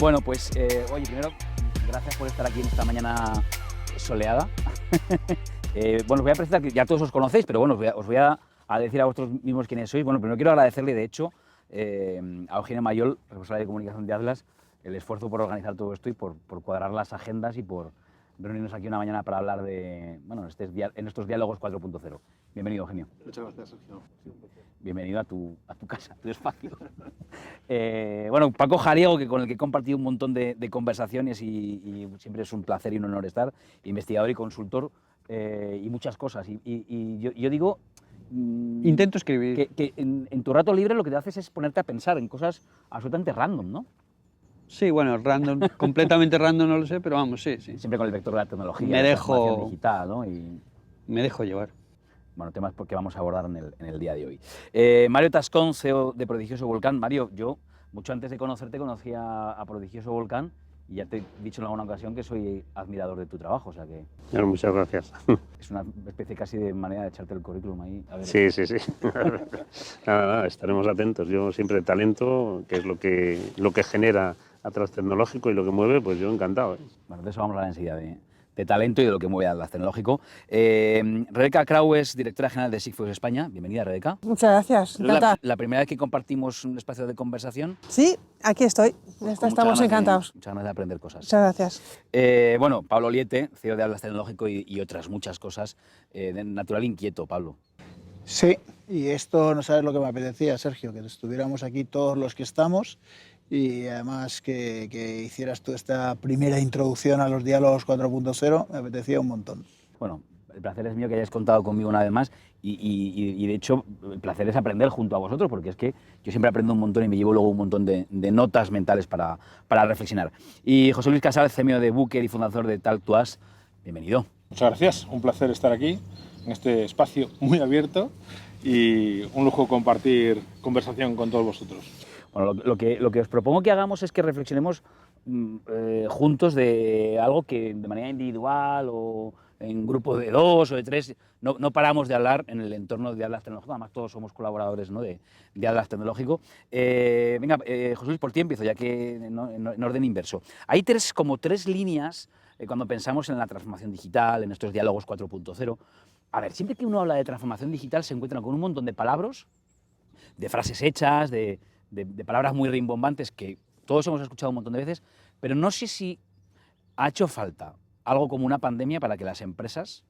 Bueno, pues, oye, primero, gracias por estar aquí en esta mañana soleada. Bueno, os voy a presentar, que ya todos os conocéis, pero bueno, os voy a decir a vosotros mismos quiénes sois. Bueno, primero quiero agradecerle, de hecho, a Eugenia Mayol, responsable de comunicación de Atlas, el esfuerzo por organizar todo esto y por cuadrar las agendas y por reunirnos aquí una mañana para hablar de, bueno, en estos diálogos 4.0. Bienvenido, Eugenio. Muchas gracias, Sergio. Bienvenido a tu casa, a tu espacio. Bueno, Paco Jariego, con el que he compartido un montón de conversaciones y siempre es un placer y un honor estar, investigador y consultor y muchas cosas. Y yo digo... Intento escribir. Que en tu rato libre lo que te haces es ponerte a pensar en cosas absolutamente random, ¿no? Sí, bueno, random, completamente random no lo sé, pero vamos, sí. Siempre con el vector de la tecnología, me la dejo transformación digital, ¿no? Me dejo llevar. Bueno, temas que vamos a abordar en el día de hoy. Mario Tascón, CEO de Prodigioso Volcán. Mario, yo mucho antes de conocerte conocía a Prodigioso Volcán y ya te he dicho en alguna ocasión que soy admirador de tu trabajo, o sea que... Bueno, muchas gracias. Es una especie casi de manera de echarte el currículum ahí. A ver. Sí. Nada, estaremos atentos. Yo siempre talento, que es lo que genera Atlas Tecnológico y lo que mueve, pues yo encantado. Bueno, de eso vamos a hablar enseguida, de talento y de lo que mueve Atlas Tecnológico. Rebeca Krau es directora general de Sigfox España. Bienvenida, Rebeca. Muchas gracias. Es la primera vez que compartimos un espacio de conversación. Sí, aquí estoy. Estamos encantados. Muchas ganas de aprender cosas. Muchas gracias. Bueno, Pablo Liete, CEO de Atlas Tecnológico y otras muchas cosas. De Natural Inquieto, Pablo. Sí, y esto no sabes lo que me apetecía, Sergio, que estuviéramos aquí todos los que estamos y además que hicieras tú esta primera introducción a los diálogos 4.0, me apetecía un montón. Bueno, el placer es mío que hayáis contado conmigo una vez más y de hecho el placer es aprender junto a vosotros, porque es que yo siempre aprendo un montón y me llevo luego un montón de notas mentales para reflexionar. Y José Luis Casal, CMO de Booker y fundador de Talk2Us, bienvenido. Muchas gracias, un placer estar aquí en este espacio muy abierto y un lujo compartir conversación con todos vosotros. Bueno, lo que os propongo que hagamos es que reflexionemos juntos de algo que de manera individual o en grupo de 2 o de 3 no paramos de hablar en el entorno de Atlas Tecnológico. Además todos somos colaboradores, ¿no?, de Atlas Tecnológico. Venga, José Luis, por ti empiezo, ya que en orden inverso. Hay como tres líneas cuando pensamos en la transformación digital, en estos diálogos 4.0. A ver, siempre que uno habla de transformación digital se encuentra con un montón de palabras, de frases hechas, de palabras muy rimbombantes que todos hemos escuchado un montón de veces, pero no sé si ha hecho falta algo como una pandemia para que las empresas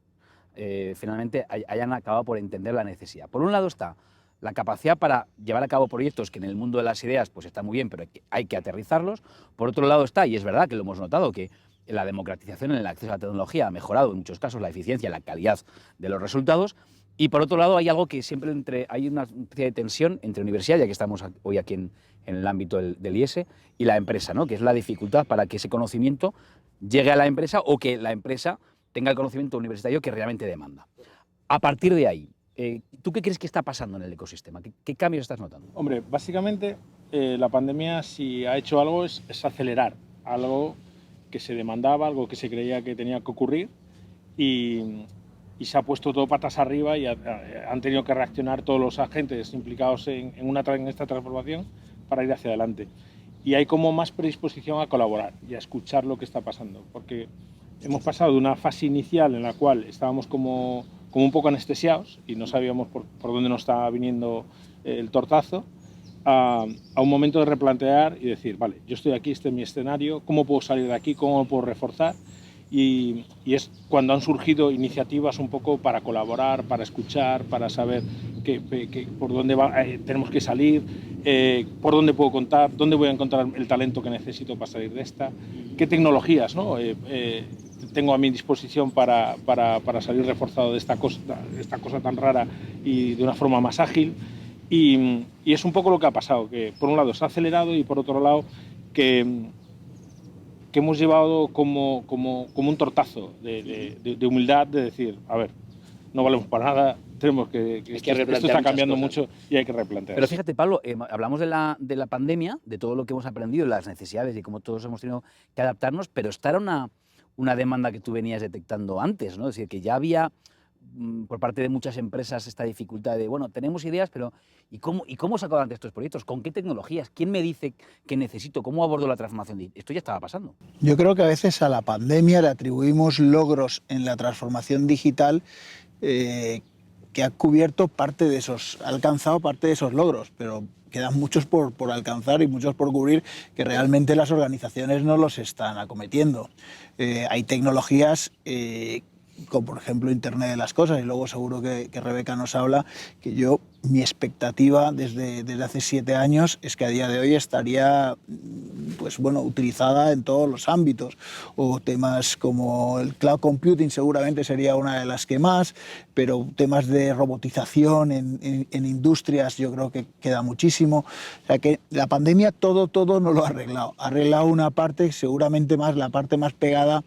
finalmente hayan acabado por entender la necesidad. Por un lado está la capacidad para llevar a cabo proyectos que en el mundo de las ideas pues está muy bien, pero hay que aterrizarlos. Por otro lado está, y es verdad que lo hemos notado, que la democratización en el acceso a la tecnología ha mejorado en muchos casos la eficiencia y la calidad de los resultados. Y por otro lado hay algo que siempre hay una especie de tensión entre universidad, ya que estamos hoy aquí en el ámbito del IES, y la empresa, ¿no?, que es la dificultad para que ese conocimiento llegue a la empresa o que la empresa tenga el conocimiento universitario que realmente demanda. A partir de ahí, ¿tú qué crees que está pasando en el ecosistema? ¿Qué cambios estás notando? Hombre, básicamente la pandemia si ha hecho algo es acelerar algo que se demandaba, algo que se creía que tenía que ocurrir y se ha puesto todo patas arriba y han tenido que reaccionar todos los agentes implicados en esta transformación para ir hacia adelante. Y hay como más predisposición a colaborar y a escuchar lo que está pasando, porque hemos pasado de una fase inicial en la cual estábamos como un poco anestesiados y no sabíamos por dónde nos estaba viniendo el tortazo, a un momento de replantear y decir, vale, yo estoy aquí, este es mi escenario, ¿cómo puedo salir de aquí? ¿Cómo lo puedo reforzar? Y es cuando han surgido iniciativas un poco para colaborar, para escuchar, para saber por dónde tenemos que salir, por dónde puedo contar, dónde voy a encontrar el talento que necesito para salir de esta, qué tecnologías, ¿no?, tengo a mi disposición para salir reforzado de esta cosa tan rara y de una forma más ágil. Y es un poco lo que ha pasado, que por un lado se ha acelerado y por otro lado que hemos llevado como un tortazo de humildad, de decir, a ver, no valemos para nada, tenemos esto está cambiando mucho y hay que replantear. Pero fíjate, Pablo, hablamos de la pandemia, de todo lo que hemos aprendido, las necesidades y cómo todos hemos tenido que adaptarnos, pero esta era una demanda que tú venías detectando antes, ¿no? Es decir, que ya había por parte de muchas empresas esta dificultad de, bueno, tenemos ideas, pero ¿y cómo saco adelante estos proyectos? ¿Con qué tecnologías? ¿Quién me dice que necesito? ¿Cómo abordo la transformación? Esto ya estaba pasando. Yo creo que a veces a la pandemia le atribuimos logros en la transformación digital que ha cubierto parte de esos, ha alcanzado parte de esos logros, pero quedan muchos por alcanzar y muchos por cubrir que realmente las organizaciones no los están acometiendo. Hay tecnologías como por ejemplo Internet de las Cosas, y luego seguro que Rebeca nos habla, que mi expectativa desde hace 7 años es que a día de hoy estaría pues, bueno, utilizada en todos los ámbitos, o temas como el cloud computing seguramente sería una de las que más, pero temas de robotización en industrias yo creo que queda muchísimo. O sea que la pandemia todo no lo ha arreglado una parte, seguramente más la parte más pegada,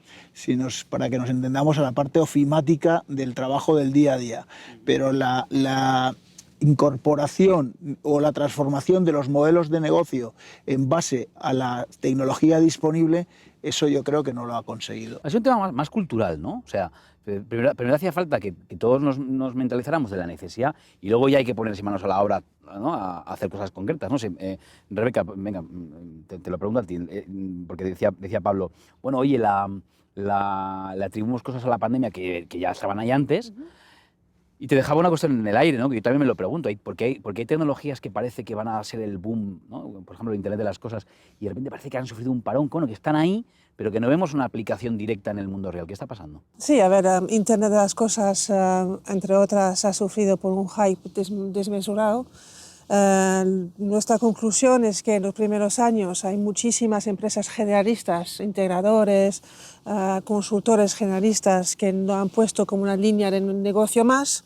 para que nos entendamos, a la parte ofimática del trabajo del día a día, pero la incorporación o la transformación de los modelos de negocio en base a la tecnología disponible, eso yo creo que no lo ha conseguido. Es un tema más cultural, ¿no? O sea, primero hacía falta que todos nos mentalizáramos de la necesidad y luego ya hay que ponerse manos a la obra, ¿no? a hacer cosas concretas. No sé, Rebeca, venga, te lo pregunto a ti, porque decía Pablo, bueno, oye, le atribuimos cosas a la pandemia que ya estaban ahí antes. Y te dejaba una cuestión en el aire, ¿no? Que yo también me lo pregunto, porque hay tecnologías que parece que van a ser el boom, ¿no? Por ejemplo, el Internet de las Cosas, y de repente parece que han sufrido un parón, que están ahí, pero que no vemos una aplicación directa en el mundo real. ¿Qué está pasando? Sí, a ver, Internet de las Cosas, entre otras, ha sufrido por un hype desmesurado. Nuestra conclusión es que en los primeros años hay muchísimas empresas generalistas, integradores, consultores generalistas que lo han puesto como una línea de negocio más,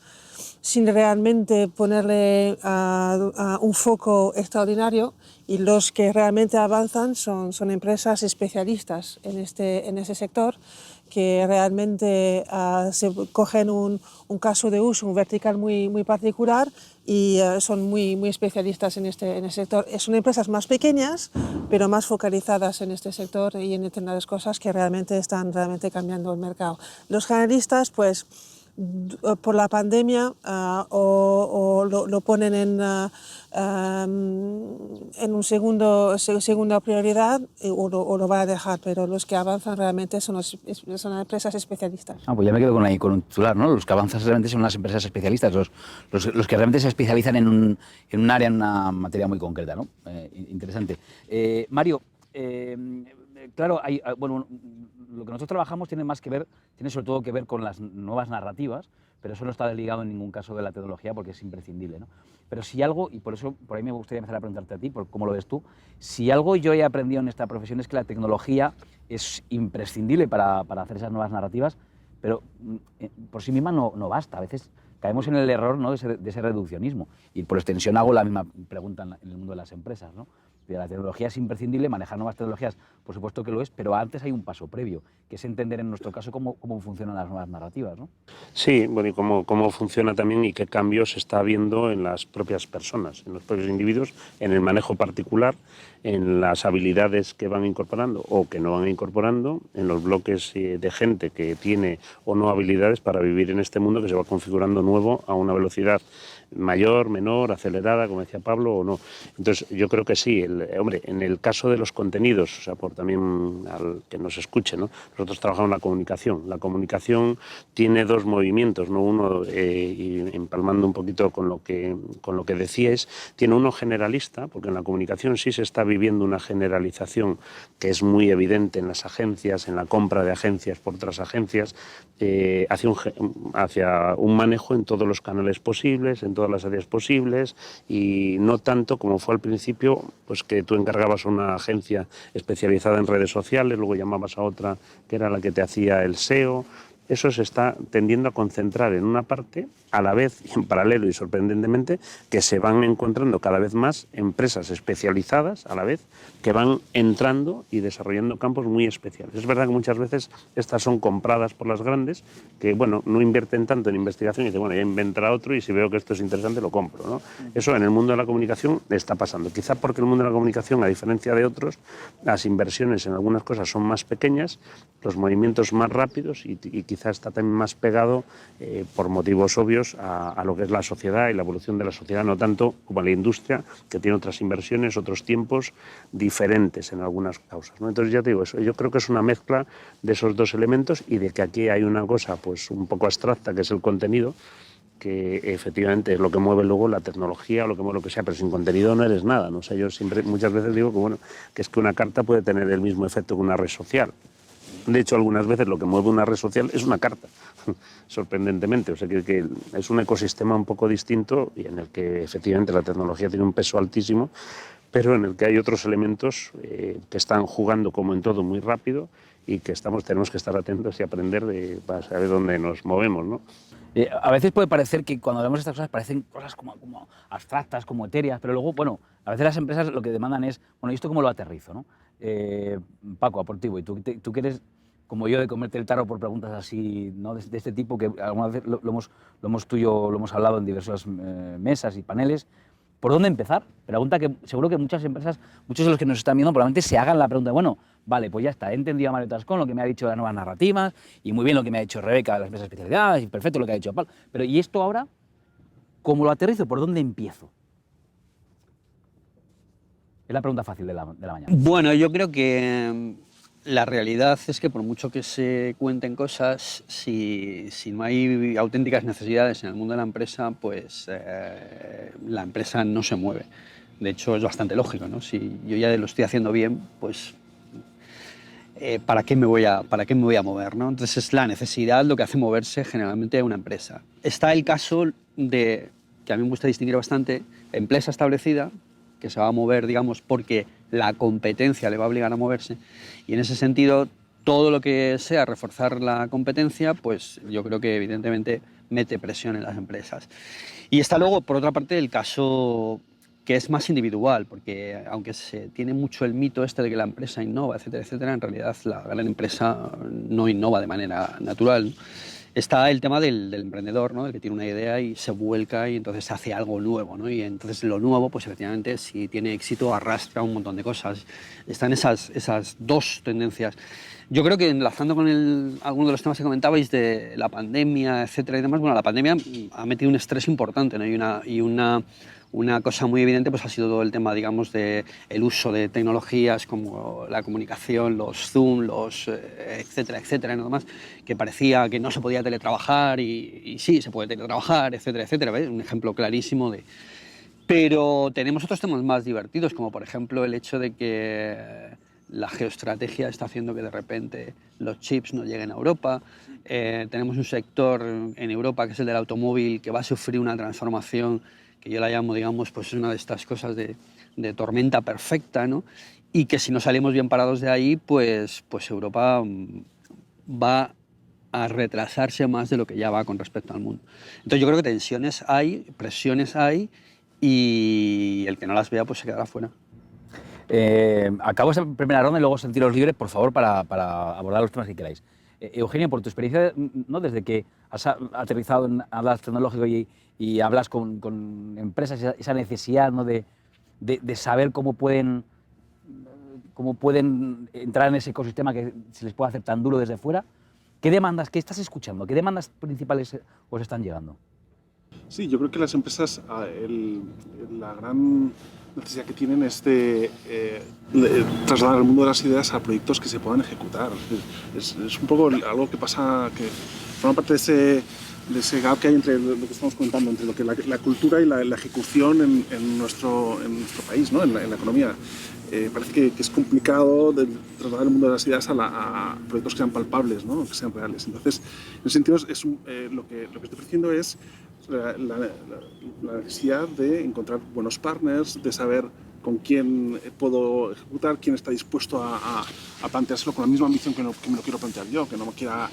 sin realmente ponerle un foco extraordinario, y los que realmente avanzan son empresas especialistas en ese sector, que realmente se cogen un caso de uso, un vertical muy particular, y son muy especialistas en ese sector. Son empresas más pequeñas, pero más focalizadas en este sector y en determinadas cosas que realmente están cambiando el mercado. Los generalistas, pues, por la pandemia o lo ponen en un segunda prioridad o lo van a dejar, pero los que avanzan realmente son empresas especialistas. Pues ya me quedo con un titular, ¿no? Los que avanzan realmente son las empresas especialistas, los que realmente se especializan en un área, en una materia muy concreta, ¿no? Interesante. Mario, claro, bueno, lo que nosotros trabajamos tiene sobre todo que ver con las nuevas narrativas, pero eso no está ligado en ningún caso de la tecnología porque es imprescindible, ¿no? Pero si algo, y por ahí me gustaría empezar a preguntarte a ti, por cómo lo ves tú, si algo yo he aprendido en esta profesión es que la tecnología es imprescindible para hacer esas nuevas narrativas, pero por sí misma no basta. A veces caemos en el error, ¿no? de ese reduccionismo. Y por extensión hago la misma pregunta en el mundo de las empresas, ¿no? La tecnología es imprescindible, manejar nuevas tecnologías, por supuesto que lo es, pero antes hay un paso previo, que es entender en nuestro caso cómo funcionan las nuevas narrativas, ¿no? Sí, bueno, y cómo funciona también y qué cambios se está habiendo en las propias personas, en los propios individuos, en el manejo particular, en las habilidades que van incorporando o que no van incorporando, en los bloques de gente que tiene o no habilidades para vivir en este mundo que se va configurando nuevo a una velocidad mayor, menor, acelerada, como decía Pablo, o no. Entonces, yo creo que sí. Hombre, en el caso de los contenidos, o sea, por también al que nos escuche, ¿no? Nosotros trabajamos la comunicación. La comunicación tiene dos movimientos, ¿no? Uno, y empalmando un poquito con lo que decíais, tiene uno generalista, porque en la comunicación sí se está viviendo una generalización que es muy evidente en las agencias, en la compra de agencias por otras agencias, hacia un manejo en todos los canales posibles, en todas las áreas posibles, y no tanto como fue al principio, pues que tú encargabas a una agencia especializada en redes sociales, luego llamabas a otra que era la que te hacía el SEO. Eso se está tendiendo a concentrar en una parte, a la vez y en paralelo y sorprendentemente, que se van encontrando cada vez más empresas especializadas a la vez que van entrando y desarrollando campos muy especiales. Es verdad que muchas veces estas son compradas por las grandes, que bueno, no invierten tanto en investigación y dicen, bueno, ya inventará otro y si veo que esto es interesante lo compro, ¿no? Eso en el mundo de la comunicación está pasando. Quizá porque el mundo de la comunicación, a diferencia de otros, las inversiones en algunas cosas son más pequeñas, los movimientos más rápidos y quizá quizá está también más pegado, por motivos obvios, a lo que es la sociedad y la evolución de la sociedad, no tanto como a la industria, que tiene otras inversiones, otros tiempos diferentes en algunas causas, ¿no? Entonces, ya te digo, eso, yo creo que es una mezcla de esos dos elementos y de que aquí hay una cosa pues un poco abstracta, que es el contenido, que efectivamente es lo que mueve luego la tecnología o lo que mueve lo que sea, pero sin contenido no eres nada, ¿no? O sea, yo siempre, muchas veces digo que, bueno, que es que una carta puede tener el mismo efecto que una red social. De hecho, algunas veces lo que mueve una red social es una carta, sorprendentemente. O sea, que es un ecosistema un poco distinto y en el que efectivamente la tecnología tiene un peso altísimo, pero en el que hay otros elementos que están jugando, como en todo, muy rápido y que tenemos que estar atentos y aprender para saber dónde nos movemos, ¿no? A veces puede parecer que cuando vemos estas cosas parecen cosas como abstractas, como etéreas, pero luego, bueno, a veces las empresas lo que demandan es, bueno, ¿y esto cómo lo aterrizo, no? Paco, a por ti voy. Tú que eres como yo de comerte el tarro por preguntas así, ¿no? De este tipo, que alguna vez lo hemos hablado en diversas mesas y paneles. ¿Por dónde empezar? Pregunta que seguro que muchas empresas, muchos de los que nos están viendo probablemente se hagan la pregunta, bueno, vale, pues ya está, he entendido a Mario Tascón lo que me ha dicho de las nuevas narrativas y muy bien lo que me ha dicho Rebeca de las mesas de especialidades y perfecto lo que ha dicho Pablo, pero ¿y esto ahora cómo lo aterrizo? ¿Por dónde empiezo? Es la pregunta fácil de la mañana. Bueno, yo creo que la realidad es que por mucho que se cuenten cosas, si no hay auténticas necesidades en el mundo de la empresa, pues la empresa no se mueve. De hecho, es bastante lógico, ¿no? Si yo ya lo estoy haciendo bien, pues ¿para qué me voy a mover, ¿no? Entonces es la necesidad lo que hace moverse generalmente a una empresa. Está el caso de, que a mí me gusta distinguir bastante, empresa establecida, que se va a mover, digamos, porque la competencia le va a obligar a moverse. Y en ese sentido, todo lo que sea reforzar la competencia, pues yo creo que evidentemente mete presión en las empresas. Y está luego, por otra parte, el caso que es más individual, porque aunque se tiene mucho el mito este de que la empresa innova, etcétera, etcétera, en realidad la gran empresa no innova de manera natural. Está el tema del emprendedor, ¿no? El que tiene una idea y se vuelca y entonces hace algo nuevo, ¿no? Y entonces lo nuevo, pues efectivamente, si tiene éxito, arrastra un montón de cosas. Están esas dos tendencias. Yo creo que enlazando con algunos de los temas que comentabais de la pandemia, etcétera y demás, bueno, la pandemia ha metido un estrés importante, ¿no? Y una cosa muy evidente pues ha sido todo el tema, digamos, de el uso de tecnologías como la comunicación, los Zoom, etcétera, etcétera, y nada más, que parecía que no se podía teletrabajar y sí, se puede teletrabajar, etcétera, etcétera, ¿ves? Un ejemplo clarísimo de... Pero tenemos otros temas más divertidos, como por ejemplo el hecho de que la geoestrategia está haciendo que de repente los chips no lleguen a Europa. Tenemos un sector en Europa, que es el del automóvil, que va a sufrir una transformación que yo la llamo, digamos, pues es una de estas cosas de tormenta perfecta, ¿no? Y que si no salimos bien parados de ahí, pues Europa va a retrasarse más de lo que ya va con respecto al mundo. Entonces yo creo que tensiones hay, presiones hay, y el que no las vea pues se quedará fuera. Acabo esta primera ronda y luego sentiros libres, por favor, para abordar los temas que queráis. Eugenio, por tu experiencia, ¿no? Desde que has aterrizado en Atlas Tecnológico y hablas con empresas, esa necesidad, ¿no? de saber cómo pueden entrar en ese ecosistema que se les puede hacer tan duro desde fuera, ¿qué demandas, qué estás escuchando? ¿Qué demandas principales os están llegando? Sí, yo creo que las empresas, la gran necesidad que tienen es de trasladar el mundo de las ideas a proyectos que se puedan ejecutar. Es un poco algo que pasa, que forma parte de ese gap que hay entre lo que estamos comentando, entre lo que la cultura y la ejecución en nuestro país, ¿no? en la economía. Parece que es complicado de trasladar el mundo de las ideas a proyectos que sean palpables, ¿no? Que sean reales. Entonces, en ese sentido, lo que estoy ofreciendo es la necesidad de encontrar buenos partners, de saber con quién puedo ejecutar, quién está dispuesto a planteárselo con la misma ambición que me lo quiero plantear yo, que no me quiera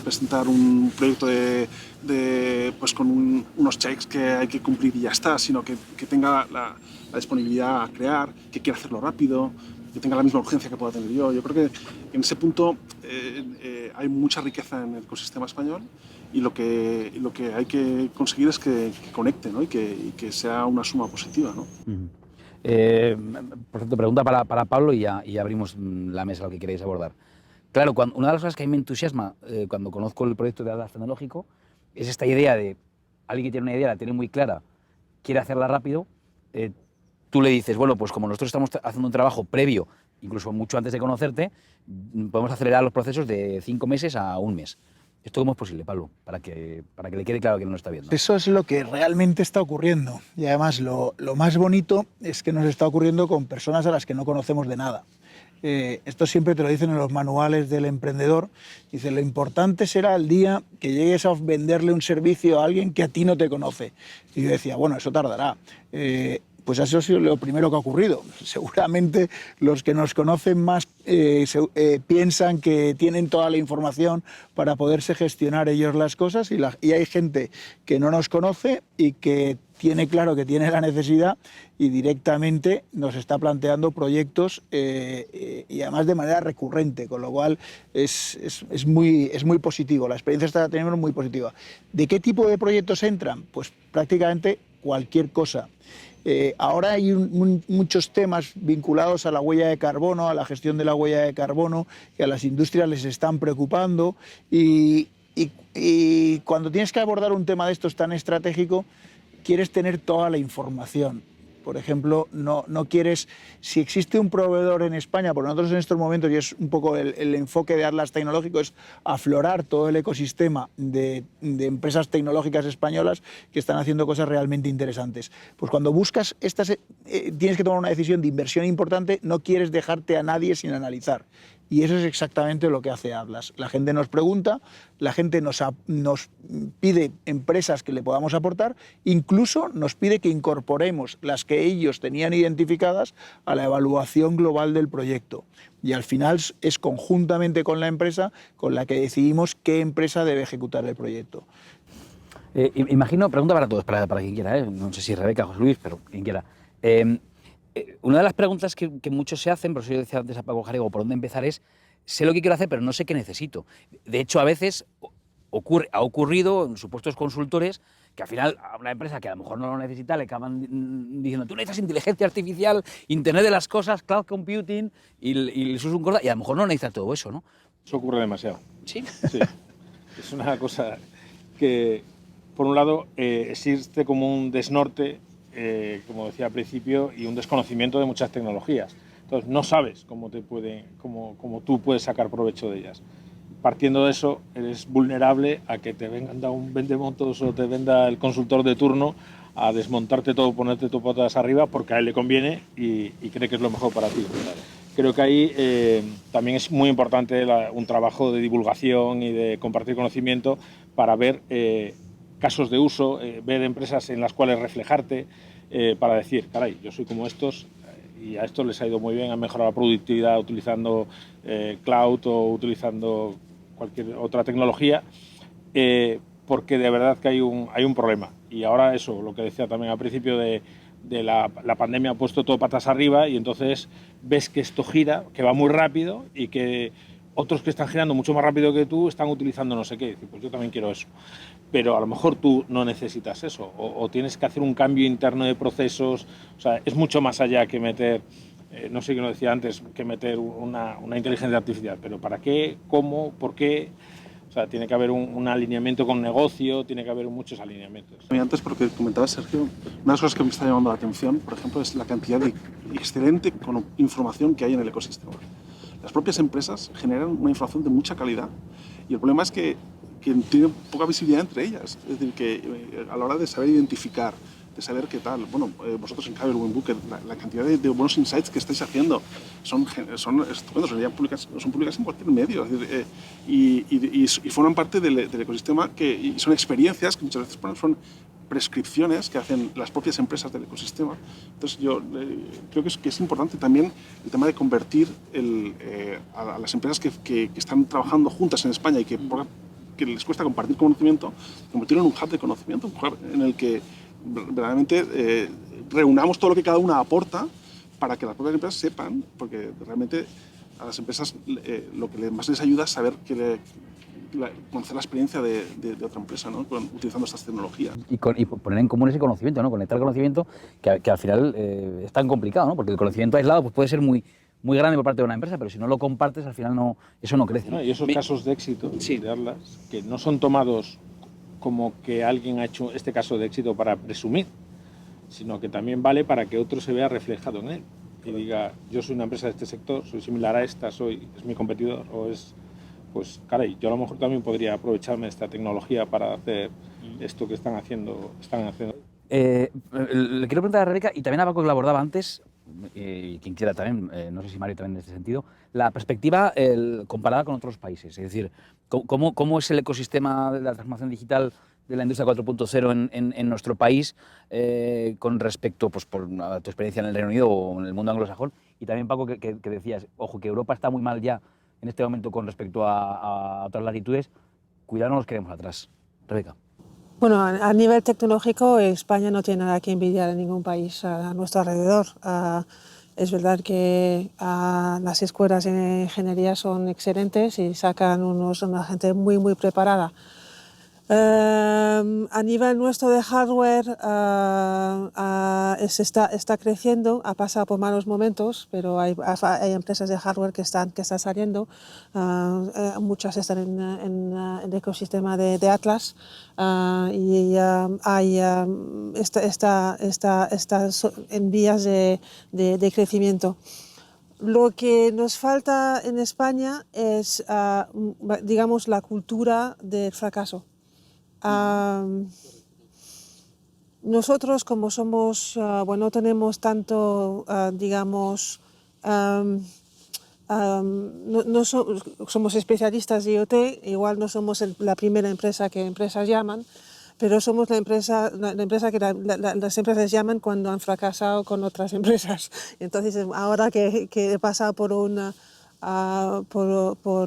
presentar un proyecto pues con unos checks que hay que cumplir y ya está, sino que tenga la disponibilidad a crear, que quiera hacerlo rápido, que tenga la misma urgencia que pueda tener yo. Yo creo que en ese punto hay mucha riqueza en el ecosistema español y lo que hay que conseguir es que conecte, ¿no? y que sea una suma positiva, ¿no? Uh-huh. Por cierto, pregunta para Pablo y abrimos la mesa a lo que queréis abordar. Claro, una de las cosas que a mí me entusiasma cuando conozco el proyecto de Atlas Tecnológico es esta idea de alguien que tiene una idea, la tiene muy clara, quiere hacerla rápido, tú le dices, bueno, pues como nosotros estamos haciendo un trabajo previo, incluso mucho antes de conocerte, podemos acelerar los procesos de 5 meses a 1 mes. ¿Esto cómo es posible, Pablo? Para que le quede claro que no lo está viendo. Eso es lo que realmente está ocurriendo. Y además lo más bonito es que nos está ocurriendo con personas a las que no conocemos de nada. Esto siempre te lo dicen en los manuales del emprendedor. Dice, lo importante será el día que llegues a venderle un servicio a alguien que a ti no te conoce. Y yo decía, bueno, eso tardará. Pues eso ha sido lo primero que ha ocurrido. Seguramente los que nos conocen más piensan que tienen toda la información para poderse gestionar ellos las cosas y hay gente que no nos conoce y que tiene claro que tiene la necesidad y directamente nos está planteando proyectos y además de manera recurrente, con lo cual es muy positivo. La experiencia está teniendo muy positiva. ¿De qué tipo de proyectos entran? Pues prácticamente cualquier cosa. Ahora hay muchos temas vinculados a la huella de carbono, a la gestión de la huella de carbono, que a las industrias les están preocupando y cuando tienes que abordar un tema de estos tan estratégico, quieres tener toda la información. Por ejemplo, no quieres, si existe un proveedor en España, por nosotros en estos momentos, y es un poco el enfoque de Atlas Tecnológico, es aflorar todo el ecosistema de empresas tecnológicas españolas que están haciendo cosas realmente interesantes. Pues cuando buscas estas, tienes que tomar una decisión de inversión importante, no quieres dejarte a nadie sin analizar. Y eso es exactamente lo que hace Atlas. La gente nos pregunta, la gente nos pide empresas que le podamos aportar, incluso nos pide que incorporemos las que ellos tenían identificadas a la evaluación global del proyecto. Y al final es conjuntamente con la empresa con la que decidimos qué empresa debe ejecutar el proyecto. Imagino, pregunta para todos, para quien quiera, no sé si Rebeca, José Luis, pero quien quiera. Una de las preguntas que muchos se hacen, por eso yo decía antes a Paco Jarego, por dónde empezar es, sé lo que quiero hacer, pero no sé qué necesito. De hecho, a veces ha ocurrido en supuestos consultores que al final a una empresa que a lo mejor no lo necesita le acaban diciendo, tú necesitas inteligencia artificial, Internet de las cosas, cloud computing, y eso es un corda, y a lo mejor no necesitas todo eso, ¿no? Eso ocurre demasiado. ¿Sí? Sí. Es una cosa que, por un lado, existe como un desnorte, como decía al principio, y un desconocimiento de muchas tecnologías. Entonces, no sabes cómo tú puedes sacar provecho de ellas. Partiendo de eso, eres vulnerable a que te vengan da un vendemotos o te venda el consultor de turno a desmontarte todo, ponerte tu patas arriba porque a él le conviene y cree que es lo mejor para ti. Creo que ahí también es muy importante un trabajo de divulgación y de compartir conocimiento para ver casos de uso, ver empresas en las cuales reflejarte para decir, caray, yo soy como estos y a estos les ha ido muy bien, han mejorado la productividad utilizando cloud o utilizando cualquier otra tecnología, porque de verdad que hay un problema. Y ahora eso, lo que decía también al principio de la pandemia ha puesto todo patas arriba y entonces ves que esto gira, que va muy rápido y que otros que están girando mucho más rápido que tú están utilizando no sé qué. Pues yo también quiero eso. Pero a lo mejor tú no necesitas eso o tienes que hacer un cambio interno de procesos. O sea, es mucho más allá que meter, no sé qué lo decía antes, que meter una inteligencia artificial. Pero ¿para qué? ¿Cómo? ¿Por qué? O sea, tiene que haber un alineamiento con negocio, tiene que haber muchos alineamientos. Antes, porque comentaba Sergio, una de las cosas que me está llamando la atención, por ejemplo, es la cantidad de excelente información que hay en el ecosistema. Las propias empresas generan una información de mucha calidad y el problema es que tienen poca visibilidad entre ellas. Es decir, que a la hora de saber identificar, de saber qué tal, bueno, vosotros en Cabel Winbook, la cantidad de buenos insights que estáis haciendo son estupendos, son públicas en cualquier medio, es decir, y forman parte del ecosistema y son experiencias que muchas veces son prescripciones que hacen las propias empresas del ecosistema. Entonces yo creo que es importante también el tema de convertir a las empresas que están trabajando juntas en España y que les cuesta compartir conocimiento, convertirlo en un hub de conocimiento, un hub en el que verdaderamente reunamos todo lo que cada una aporta para que las propias empresas sepan, porque realmente a las empresas lo que más les ayuda es saber conocer la experiencia de otra empresa, ¿no? Utilizando estas tecnologías. Y poner en común ese conocimiento, ¿no? Conectar el conocimiento, que al final es tan complicado, ¿no? Porque el conocimiento aislado pues puede ser muy muy grande por parte de una empresa, pero si no lo compartes, al final no, eso no crece, ¿no? Y esos casos de éxito de Atlas, que no son tomados como que alguien ha hecho este caso de éxito para presumir, sino que también vale para que otro se vea reflejado en él y diga, yo soy una empresa de este sector, soy similar a esta, es mi competidor, o es, pues caray, yo a lo mejor también podría aprovecharme de esta tecnología para hacer esto que están haciendo. Le quiero preguntar a Rebeca, y también a Paco, que lo abordaba antes, y quien quiera también, no sé si Mario también en este sentido, la perspectiva comparada con otros países. Es decir, ¿cómo es el ecosistema de la transformación digital de la industria 4.0 en nuestro país con respecto pues, a tu experiencia en el Reino Unido o en el mundo anglosajón? Y también, Paco, que decías, ojo, que Europa está muy mal ya en este momento con respecto a otras latitudes. Cuidado, no nos quedemos atrás. Rebeca. Bueno, a nivel tecnológico, España no tiene nada que envidiar en ningún país a nuestro alrededor. Es verdad que las escuelas de ingeniería son excelentes y sacan una gente muy, muy preparada. A nivel nuestro de hardware está creciendo, ha pasado por malos momentos, pero hay empresas de hardware que están saliendo, muchas están en el ecosistema de Atlas y está en vías de crecimiento. Lo que nos falta en España es, digamos, la cultura del fracaso. Nosotros, como somos, no tenemos tanto, digamos, somos especialistas de IoT, igual no somos la primera empresa que empresas llaman, pero somos la empresa que las empresas llaman cuando han fracasado con otras empresas. Entonces, ahora que he pasado por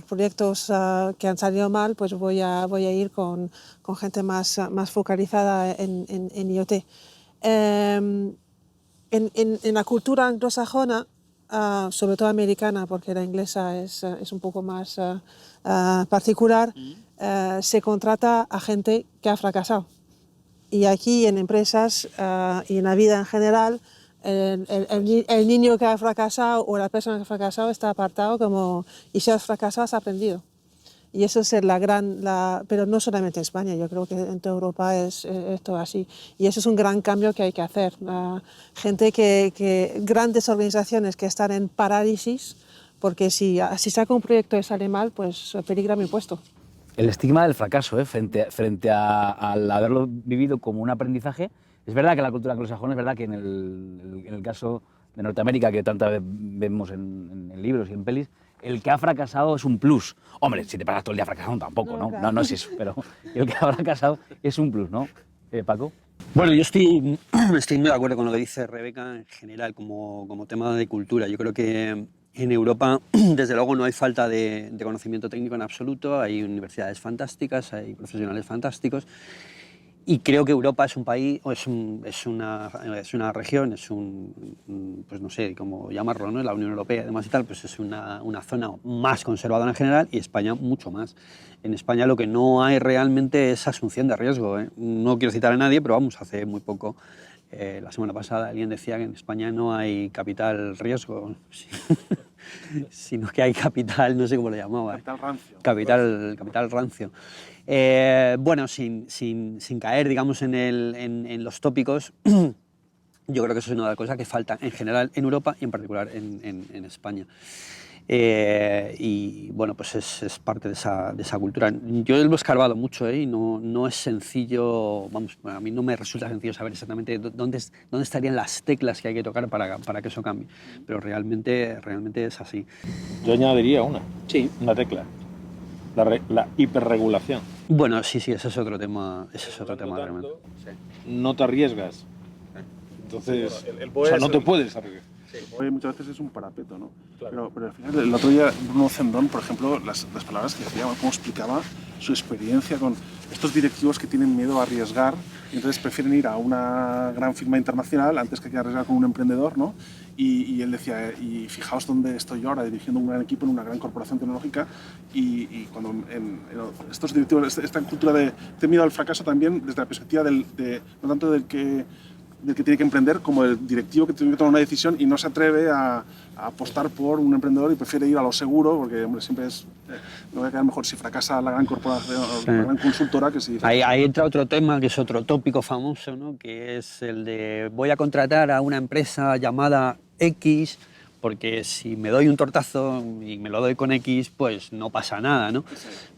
proyectos que han salido mal, pues voy a ir con gente más focalizada en IoT. En la cultura anglosajona, sobre todo americana, porque la inglesa es un poco más particular, se contrata a gente que ha fracasado. Y aquí en empresas y en la vida en general, el niño que ha fracasado o la persona que ha fracasado está apartado como, y si has fracasado has aprendido. Y eso es pero no solamente en España, yo creo que en toda Europa es todo así. Y eso es un gran cambio que hay que hacer. Grandes organizaciones que están en parálisis, porque si saca un proyecto y sale mal, pues peligra mi puesto. El estigma del fracaso, frente al haberlo vivido como un aprendizaje. Es verdad que la cultura anglosajona, es verdad que en el caso de Norteamérica, que tantas veces vemos en libros y en pelis, el que ha fracasado es un plus. Hombre, si te pasas todo el día fracasando tampoco, ¿no? Claro. No es eso, pero el que ha fracasado es un plus, ¿no? Paco. Bueno, yo estoy muy de acuerdo con lo que dice Rebeca en general como tema de cultura. Yo creo que en Europa, desde luego, no hay falta de conocimiento técnico en absoluto. Hay universidades fantásticas, hay profesionales fantásticos. Y creo que Europa es un país, o es una región, pues no sé cómo llamarlo, ¿no? La Unión Europea, además y tal, pues es una zona más conservadora en general y España mucho más. En España lo que no hay realmente es asunción de riesgo, ¿eh? No quiero citar a nadie, pero vamos, hace muy poco, la semana pasada, alguien decía que en España no hay capital riesgo, sino que hay capital, no sé cómo lo llamaba. Capital rancio. Capital rancio. Bueno, sin caer, digamos, en los tópicos, yo creo que eso es una de las cosas que falta en general en Europa y en particular en España. Y bueno, pues es parte de esa cultura. Yo lo he escarbado mucho, y no es sencillo, vamos, a mí no me resulta sencillo saber exactamente dónde estarían las teclas que hay que tocar para que eso cambie, pero realmente es así. Yo añadiría una tecla. La hiperregulación. Bueno, sí, ese es otro tema. Realmente. No te arriesgas. Entonces, no te puedes arriesgar. Sí. Muchas veces es un parapeto, ¿no? Claro. Pero al final, el otro día Bruno Zendón, por ejemplo, las palabras que decía, cómo explicaba su experiencia con estos directivos que tienen miedo a arriesgar y entonces prefieren ir a una gran firma internacional antes que arriesgar con un emprendedor, ¿no? Y él decía, y fijaos dónde estoy yo ahora dirigiendo un gran equipo en una gran corporación tecnológica y cuando en estos directivos, esta cultura de miedo al fracaso también desde la perspectiva no tanto del que del que tiene que emprender como el directivo que tiene que tomar una decisión y no se atreve a apostar por un emprendedor y prefiere ir a lo seguro porque, hombre, siempre es... no va a quedar mejor si fracasa la gran corporación, la gran consultora que si... dice, Ahí entra otro tema, que es otro tópico famoso, ¿no? Que es el de voy a contratar a una empresa llamada X porque si me doy un tortazo y me lo doy con X, pues no pasa nada, ¿no?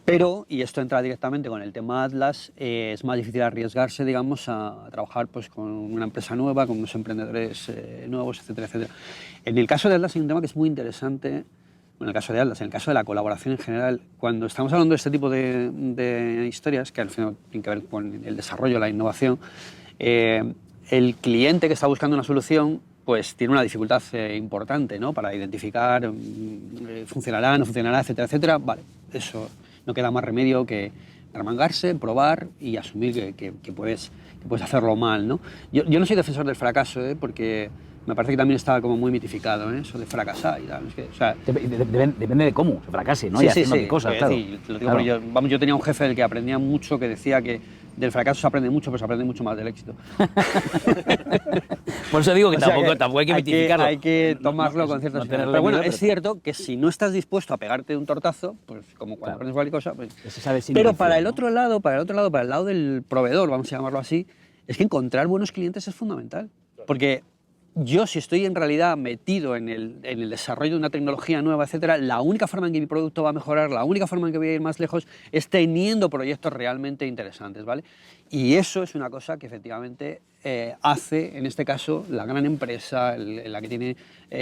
Pero, y esto entra directamente con el tema Atlas, es más difícil arriesgarse, digamos, a trabajar pues, con una empresa nueva, con unos emprendedores nuevos, etcétera, etcétera. En el caso de Atlas hay un tema que es muy interesante, bueno, en el caso de Atlas, en el caso de la colaboración en general, cuando estamos hablando de este tipo de historias, que al final tienen que ver con el desarrollo, la innovación, el cliente que está buscando una solución pues tiene una dificultad importante, ¿no? Para identificar funcionará, no funcionará, etcétera, etcétera. Vale, eso no queda más remedio que remangarse, probar y asumir que puedes hacerlo mal, ¿no? Yo no soy defensor del fracaso, porque me parece que también está como muy mitificado, eso de fracasar y tal. Es que, o sea, depende de cómo se fracase, ¿no? Sí, y haciendo sí, qué cosas, claro. Sí, lo digo porque yo tenía un jefe del que aprendía mucho, que decía que del fracaso se aprende mucho, pero se aprende mucho más del éxito. Por eso digo que, O sea, tampoco hay que mitificarlo. Hay que tomarlo con ciertas distancias. Pero bueno, es cierto que si no estás dispuesto a pegarte un tortazo, pues como cuando aprendes cualquier cosa, pues... Pero para el otro lado, para el lado del proveedor, vamos a llamarlo así, es que encontrar buenos clientes es fundamental. Porque yo, si estoy en realidad metido en el desarrollo de una tecnología nueva, etcétera, la única forma en que mi producto va a mejorar, la única forma en que voy a ir más lejos es teniendo proyectos realmente interesantes, ¿vale? Y eso es una cosa que efectivamente hace, en este caso, la gran empresa, la que tiene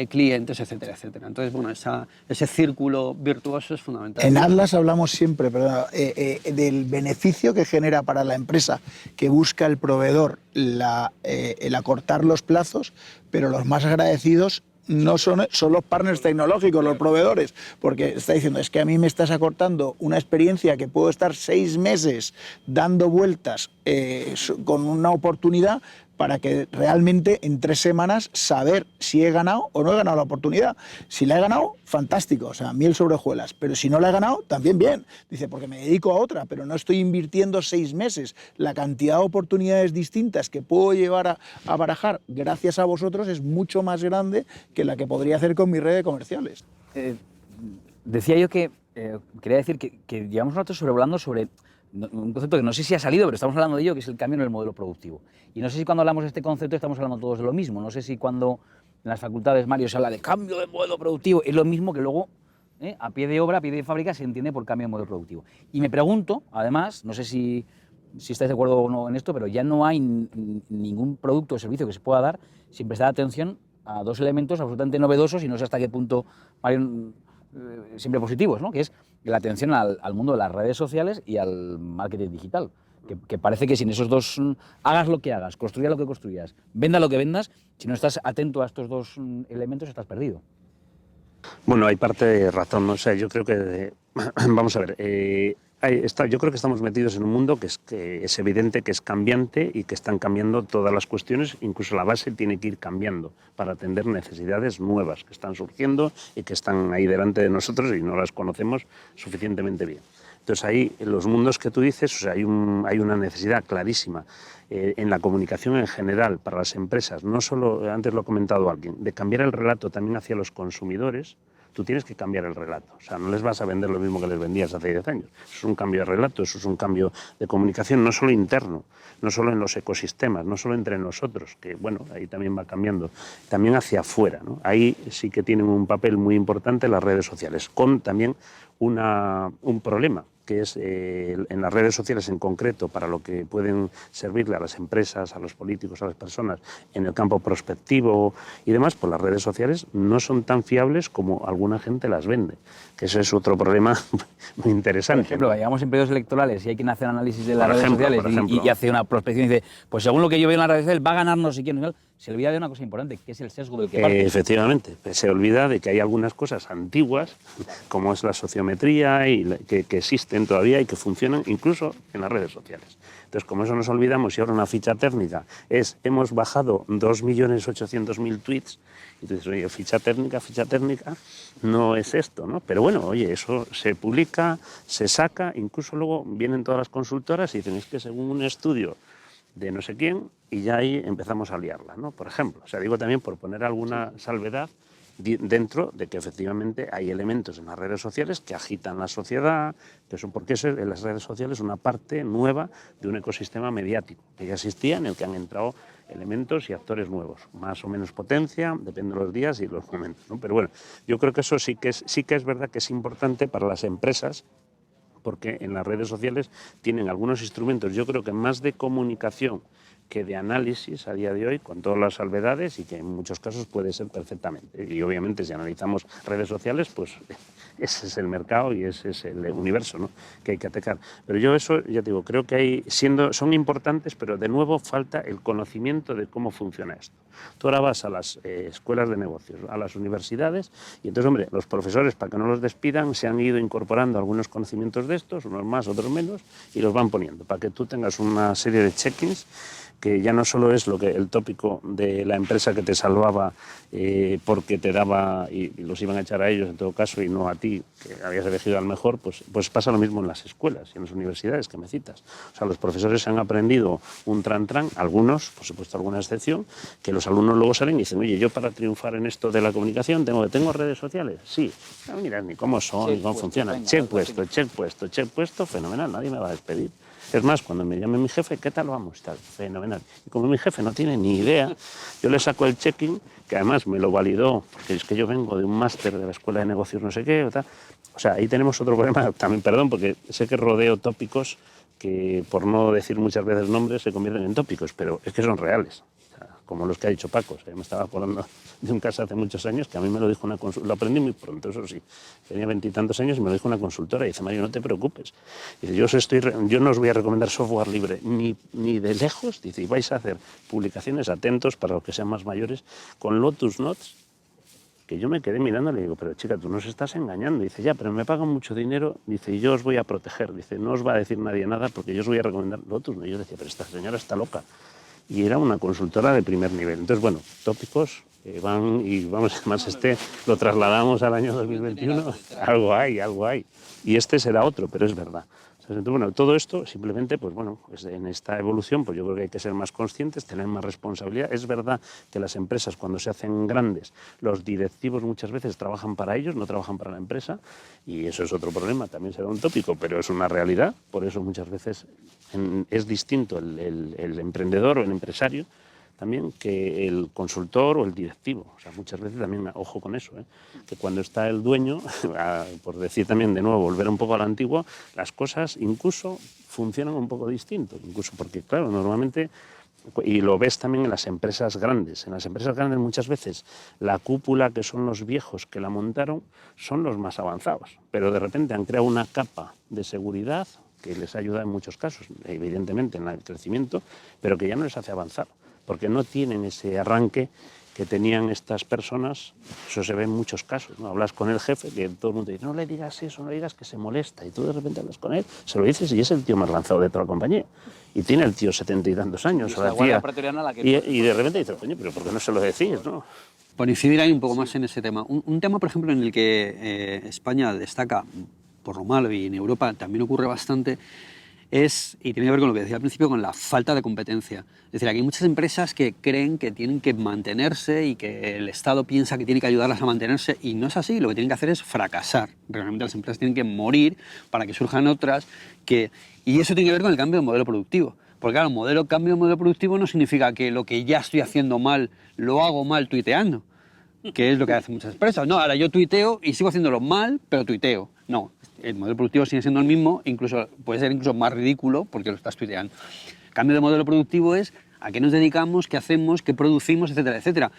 clientes, etcétera, etcétera. Entonces, bueno, ese círculo virtuoso es fundamental. En Atlas hablamos siempre del beneficio que genera para la empresa que busca el proveedor el acortar los plazos, pero los más agradecidos no son los partners tecnológicos, los proveedores, porque está diciendo, es que a mí me estás acortando una experiencia que puedo estar 6 meses dando vueltas con una oportunidad para que realmente en 3 semanas saber si he ganado o no he ganado la oportunidad. Si la he ganado, fantástico, o sea, miel sobre hojuelas, pero si no la he ganado, también bien. Dice, porque me dedico a otra, pero no estoy invirtiendo 6 meses. La cantidad de oportunidades distintas que puedo llevar a barajar gracias a vosotros es mucho más grande que la que podría hacer con mi red de comerciales. Decía yo que, quería decir que llevamos un rato sobrevolando sobre un concepto que no sé si ha salido, pero estamos hablando de ello, que es el cambio en el modelo productivo. Y no sé si cuando hablamos de este concepto estamos hablando todos de lo mismo. No sé si cuando en las facultades, Mario, se habla de cambio de modelo productivo, es lo mismo que luego, a pie de obra, a pie de fábrica, se entiende por cambio de modelo productivo. Y me pregunto, además, no sé si estáis de acuerdo o no en esto, pero ya no hay ningún producto o servicio que se pueda dar sin prestar atención a 2 elementos absolutamente novedosos, y no sé hasta qué punto, Mario, siempre positivos, ¿no? Que es la atención al mundo de las redes sociales y al marketing digital, que parece que sin esos dos, hagas lo que hagas, construya lo que construyas, venda lo que vendas, si no estás atento a estos 2 elementos estás perdido. Bueno, hay parte de razón, ¿no? O sea, yo creo que... vamos a ver, yo creo que estamos metidos en un mundo que es evidente que es cambiante y que están cambiando todas las cuestiones, incluso la base tiene que ir cambiando para atender necesidades nuevas que están surgiendo y que están ahí delante de nosotros y no las conocemos suficientemente bien. Entonces ahí, en los mundos que tú dices, o sea, hay una necesidad clarísima en la comunicación en general para las empresas, no solo, antes lo ha comentado alguien, de cambiar el relato también hacia los consumidores. Tú tienes que cambiar el relato, o sea, no les vas a vender lo mismo que les vendías hace 10 años. Eso es un cambio de relato, eso es un cambio de comunicación, no solo interno, no solo en los ecosistemas, no solo entre nosotros, que bueno, ahí también va cambiando, también hacia afuera, ¿no? Ahí sí que tienen un papel muy importante las redes sociales, con también un problema, que es en las redes sociales en concreto, para lo que pueden servirle a las empresas, a los políticos, a las personas, en el campo prospectivo y demás, pues las redes sociales no son tan fiables como alguna gente las vende, que eso es otro problema muy interesante. Por ejemplo, llegamos en periodos electorales y hay quien hace un análisis de las redes sociales y hace una prospección y dice, pues según lo que yo veo en las redes sociales va a ganar no sé quién, se olvida de una cosa importante, que es el sesgo del que parte. Efectivamente, se olvida de que hay algunas cosas antiguas, como es la sociometría, y que existen todavía y que funcionan incluso en las redes sociales. Entonces, como eso nos olvidamos, y ahora una ficha técnica hemos bajado 2.800.000 tweets, y tú dices, oye, ficha técnica, no es esto, ¿no? Pero bueno, oye, eso se publica, se saca, incluso luego vienen todas las consultoras y dicen, es que según un estudio de no sé quién, y ya ahí empezamos a liarla, ¿no? Por ejemplo, o sea, digo también por poner alguna salvedad dentro de que efectivamente hay elementos en las redes sociales que agitan la sociedad, que son porque en las redes sociales es una parte nueva de un ecosistema mediático que ya existía, en el que han entrado elementos y actores nuevos, más o menos potencia, depende de los días y los momentos, ¿no? Pero bueno, yo creo que eso sí que es verdad que es importante para las empresas, porque en las redes sociales tienen algunos instrumentos, yo creo que más de comunicación que de análisis a día de hoy, con todas las salvedades, y que en muchos casos puede ser perfectamente. Y obviamente si analizamos redes sociales, pues ese es el mercado y ese es el universo, ¿no?, que hay que atacar. Pero yo eso, ya te digo, creo que son importantes, pero de nuevo falta el conocimiento de cómo funciona esto. Tú ahora vas a las escuelas de negocios, a las universidades, y entonces, hombre, los profesores, para que no los despidan, se han ido incorporando algunos conocimientos de estos, unos más, otros menos, y los van poniendo, para que tú tengas una serie de check-ins que ya no solo es el tópico de la empresa que te salvaba porque te daba y los iban a echar a ellos en todo caso y no a ti, que habías elegido al mejor, pues pasa lo mismo en las escuelas y en las universidades que me citas. O sea, los profesores han aprendido un tran-tran, algunos, por supuesto alguna excepción, que los alumnos luego salen y dicen, oye, yo para triunfar en esto de la comunicación tengo redes sociales. Sí, no miras ni cómo son, ni cómo funcionan. Check puesto, fenomenal, nadie me va a despedir. Es más, cuando me llame mi jefe, ¿qué tal vamos? Tal, fenomenal. Y como mi jefe no tiene ni idea, yo le saco el check-in, que además me lo validó, porque es que yo vengo de un máster de la Escuela de Negocios no sé qué, o tal. O sea, ahí tenemos otro problema, también, perdón, porque sé que rodeo tópicos que, por no decir muchas veces nombres, se convierten en tópicos, pero es que son reales. Como los que ha dicho Paco. O sea, me estaba acordando de un caso hace muchos años que a mí me lo dijo una consultora, lo aprendí muy pronto, eso sí, tenía 20 y tantos años y me lo dijo una consultora y dice, Mario, no te preocupes. Dice, yo no os voy a recomendar software libre ni de lejos, dice, y vais a hacer publicaciones, atentos para los que sean más mayores, con Lotus Notes, que yo me quedé mirando y le digo, pero chica, tú nos estás engañando. Dice, ya, pero me pagan mucho dinero, dice, y yo os voy a proteger, dice, no os va a decir nadie nada porque yo os voy a recomendar Lotus Notes. Y yo decía, pero esta señora está loca. Y era una consultora de primer nivel. Entonces, bueno, tópicos van y vamos, además lo trasladamos al año 2021, algo hay. Y este será otro, pero es verdad. Entonces, bueno, todo esto simplemente, pues bueno, pues en esta evolución, pues yo creo que hay que ser más conscientes, tener más responsabilidad. Es verdad que las empresas, cuando se hacen grandes, los directivos muchas veces trabajan para ellos, no trabajan para la empresa, y eso es otro problema, también será un tópico, pero es una realidad. Por eso muchas veces es distinto el emprendedor o el empresario también que el consultor o el directivo. O sea, muchas veces también, ojo con eso, que cuando está el dueño, por decir también de nuevo, volver un poco a lo antiguo, las cosas incluso funcionan un poco distinto, incluso porque, claro, normalmente, y lo ves también en las empresas grandes. En las empresas grandes muchas veces la cúpula, que son los viejos que la montaron, son los más avanzados, pero de repente han creado una capa de seguridad que les ayuda en muchos casos, evidentemente en el crecimiento, pero que ya no les hace avanzar, porque no tienen ese arranque que tenían estas personas. Eso se ve en muchos casos, ¿no? Hablas con el jefe, que todo el mundo dice, no le digas eso, no le digas que se molesta, y tú de repente hablas con él, se lo dices y es el tío más lanzado de toda la compañía. Y tiene el tío 70 y tantos años, o la tía, y de repente dices, coño, pero ¿por qué no se lo decís, no? Por incidir ahí un poco más en ese tema, un tema, por ejemplo, en el que España destaca por lo malo y en Europa también ocurre bastante, y tiene que ver con lo que decía al principio, con la falta de competencia. Es decir, aquí hay muchas empresas que creen que tienen que mantenerse y que el Estado piensa que tiene que ayudarlas a mantenerse, y no es así. Lo que tienen que hacer es fracasar. Realmente las empresas tienen que morir para que surjan otras, y eso tiene que ver con el cambio de modelo productivo. Porque claro, cambio de modelo productivo no significa que lo que ya estoy haciendo mal, lo hago mal tuiteando, que es lo que hacen muchas empresas. No, ahora yo tuiteo y sigo haciéndolo mal, pero tuiteo. No, el modelo productivo sigue siendo el mismo, puede ser incluso más ridículo porque lo estás tuiteando. El cambio de modelo productivo es a qué nos dedicamos, qué hacemos, qué producimos, etcétera, etcétera.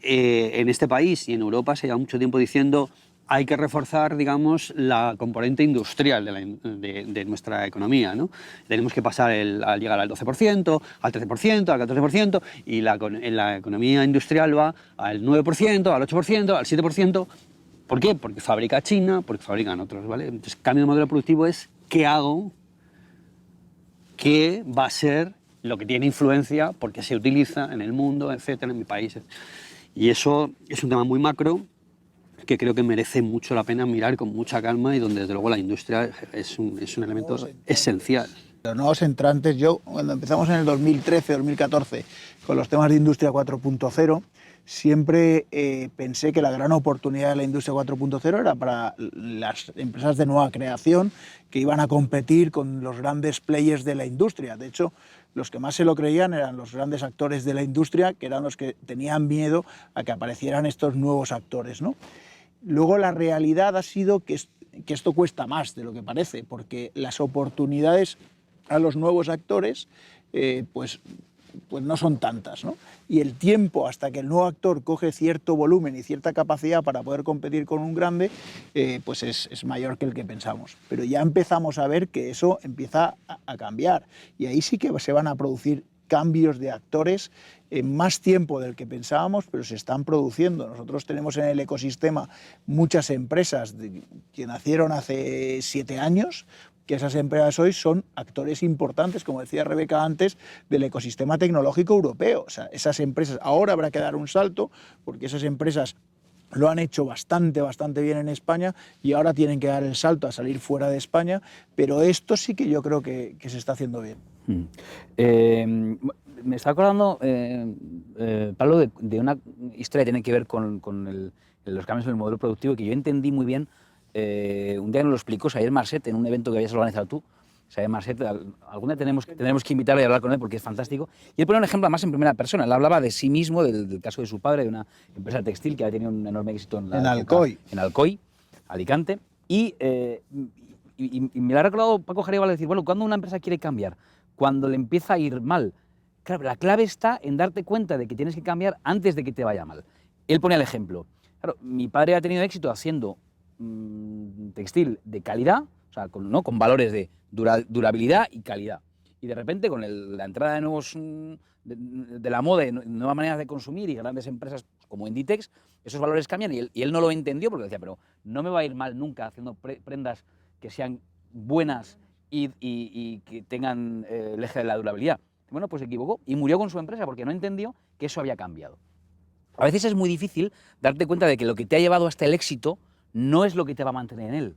En este país y en Europa se lleva mucho tiempo diciendo hay que reforzar, digamos, la componente industrial de nuestra economía, ¿no? Tenemos que pasar al llegar al 12%, al 13%, al 14%, y la economía industrial va al 9%, al 8%, al 7%. ¿Por qué? Porque fabrica China, porque fabrican otros, ¿vale? Entonces, cambio de modelo productivo es ¿qué hago? ¿Qué va a ser lo que tiene influencia? Porque se utiliza en el mundo, etcétera, en mi país. Y eso es un tema muy macro que creo que merece mucho la pena mirar con mucha calma y donde, desde luego, la industria es un elemento esencial. Los nuevos entrantes, yo cuando empezamos en el 2013-2014 con los temas de Industria 4.0, siempre pensé que la gran oportunidad de la Industria 4.0 era para las empresas de nueva creación que iban a competir con los grandes players de la industria. De hecho, los que más se lo creían eran los grandes actores de la industria, que eran los que tenían miedo a que aparecieran estos nuevos actores, ¿no? Luego la realidad ha sido que esto cuesta más de lo que parece, porque las oportunidades a los nuevos actores pues no son tantas, ¿no? Y el tiempo hasta que el nuevo actor coge cierto volumen y cierta capacidad para poder competir con un grande, pues es mayor que el que pensamos. Pero ya empezamos a ver que eso empieza a cambiar, y ahí sí que se van a producir cambios de actores en más tiempo del que pensábamos, pero se están produciendo. Nosotros tenemos en el ecosistema muchas empresas que nacieron hace 7 años, que esas empresas hoy son actores importantes, como decía Rebeca antes, del ecosistema tecnológico europeo. O sea, esas empresas, ahora habrá que dar un salto, porque esas empresas lo han hecho bastante bien en España y ahora tienen que dar el salto a salir fuera de España, pero esto sí que yo creo que se está haciendo bien. Me está acordando, Pablo, de una historia que tiene que ver con los cambios en el modelo productivo, que yo entendí muy bien. Un día nos lo explicó Xavier Marcet en un evento que habías organizado tú. Xavier Marcet, algún día tenemos que invitarlo y hablar con él porque es fantástico. Y él pone un ejemplo además en primera persona. Él hablaba de sí mismo, del caso de su padre, de una empresa textil que había tenido un enorme éxito en Alcoy, Alicante. Y me lo ha recordado Paco Jaribal decir, bueno, ¿cuándo una empresa quiere cambiar? Cuando le empieza a ir mal. Claro, la clave está en darte cuenta de que tienes que cambiar antes de que te vaya mal. Él pone el ejemplo. Claro, mi padre ha tenido éxito haciendo textil de calidad, o sea, con valores de durabilidad y calidad. Y de repente, con la entrada de nuevos de la moda y nuevas maneras de consumir y grandes empresas como Inditex, esos valores cambian y él no lo entendió porque decía, pero no me va a ir mal nunca haciendo prendas que sean buenas y que tengan el eje de la durabilidad. Bueno, pues se equivocó y murió con su empresa porque no entendió que eso había cambiado. A veces es muy difícil darte cuenta de que lo que te ha llevado hasta el éxito no es lo que te va a mantener en él.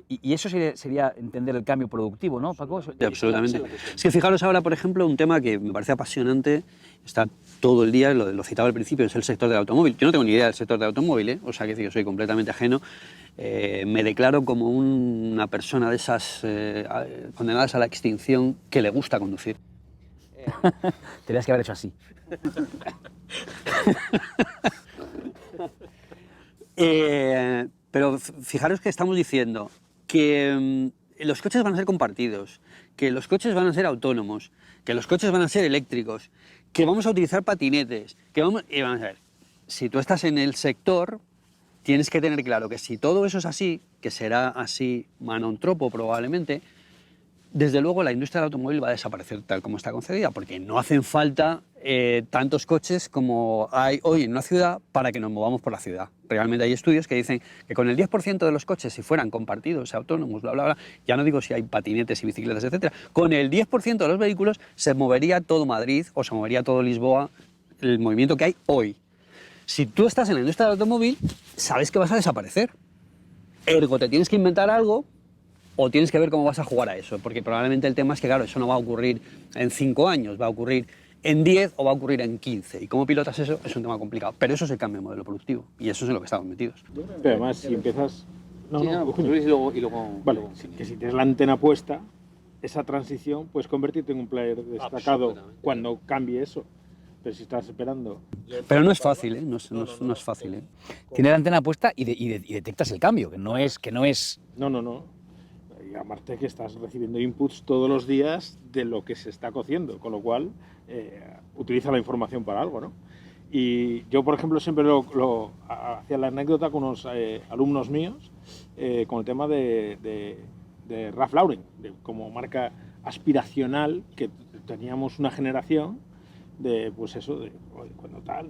Y eso sería entender el cambio productivo, ¿no, Paco? Sí, absolutamente. Es que fijaros ahora, por ejemplo, un tema que me parece apasionante, está todo el día, lo citaba al principio, es el sector del automóvil. Yo no tengo ni idea del sector del automóvil, o sea, que yo soy completamente ajeno. Me declaro como una persona de esas condenadas a la extinción que le gusta conducir. Tenías que haber hecho así. Pero fijaros que estamos diciendo que los coches van a ser compartidos, que los coches van a ser autónomos, que los coches van a ser eléctricos, que vamos a utilizar patinetes, y vamos a ver, si tú estás en el sector, tienes que tener claro que si todo eso es así, que será así man tropo probablemente, desde luego la industria del automóvil va a desaparecer tal como está concebida, porque no hacen falta tantos coches como hay hoy en una ciudad para que nos movamos por la ciudad. Realmente hay estudios que dicen que con el 10% de los coches, si fueran compartidos, autónomos, bla, bla, bla, ya no digo si hay patinetes y bicicletas, etcétera, con el 10% de los vehículos se movería todo Madrid o se movería todo Lisboa, el movimiento que hay hoy. Si tú estás en la industria del automóvil, sabes que vas a desaparecer. Ergo, te tienes que inventar algo o tienes que ver cómo vas a jugar a eso, porque probablemente el tema es que, claro, eso no va a ocurrir en 5 años, va a ocurrir en 10 o va a ocurrir en 15. Y cómo pilotas eso es un tema complicado, pero eso es el cambio de modelo productivo y eso es en lo que estamos metidos. Pero además, si empiezas... Y luego Vale, que si tienes la antena puesta, esa transición puedes convertirte en un player destacado cuando cambie eso. Pero si estás esperando... Pero no es fácil, ¿eh? No es fácil, ¿eh? Tienes la antena puesta y detectas el cambio, que no es... No. Y aparte que estás recibiendo inputs todos los días de lo que se está cociendo, con lo cual utiliza la información para algo, ¿no? Y yo, por ejemplo, siempre hacía la anécdota con unos alumnos míos con el tema de Ralph Lauren, como marca aspiracional, que teníamos una generación de, pues eso, de cuando tal,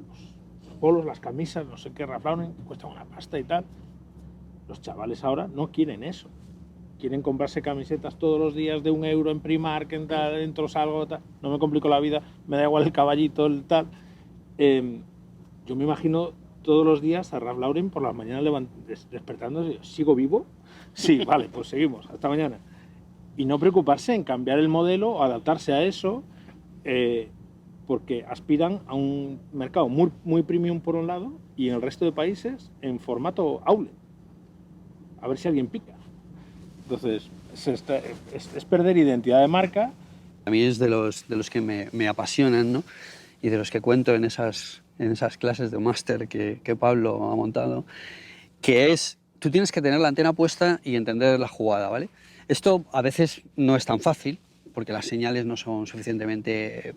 los polos, las camisas, no sé qué, Ralph Lauren, cuestan una pasta y tal. Los chavales ahora no quieren eso. Quieren comprarse camisetas todos los días de €1 en Primark, en tal, entro, salgo, tal. No me complico la vida, me da igual el caballito, el tal. Yo me imagino todos los días a Ralph Lauren por las mañanas despertándose. ¿Sigo vivo? Sí, vale, pues seguimos, hasta mañana. y no preocuparse en cambiar el modelo o adaptarse a eso, porque aspiran a un mercado muy, muy premium por un lado y en el resto de países en formato outlet. A ver si alguien pica. Entonces, es perder identidad de marca. A mí es de los que me apasionan, ¿no? Y de los que cuento en esas clases de máster que Pablo ha montado, que es, tú tienes que tener la antena puesta y entender la jugada, ¿vale? Esto a veces no es tan fácil, porque las señales no son suficientemente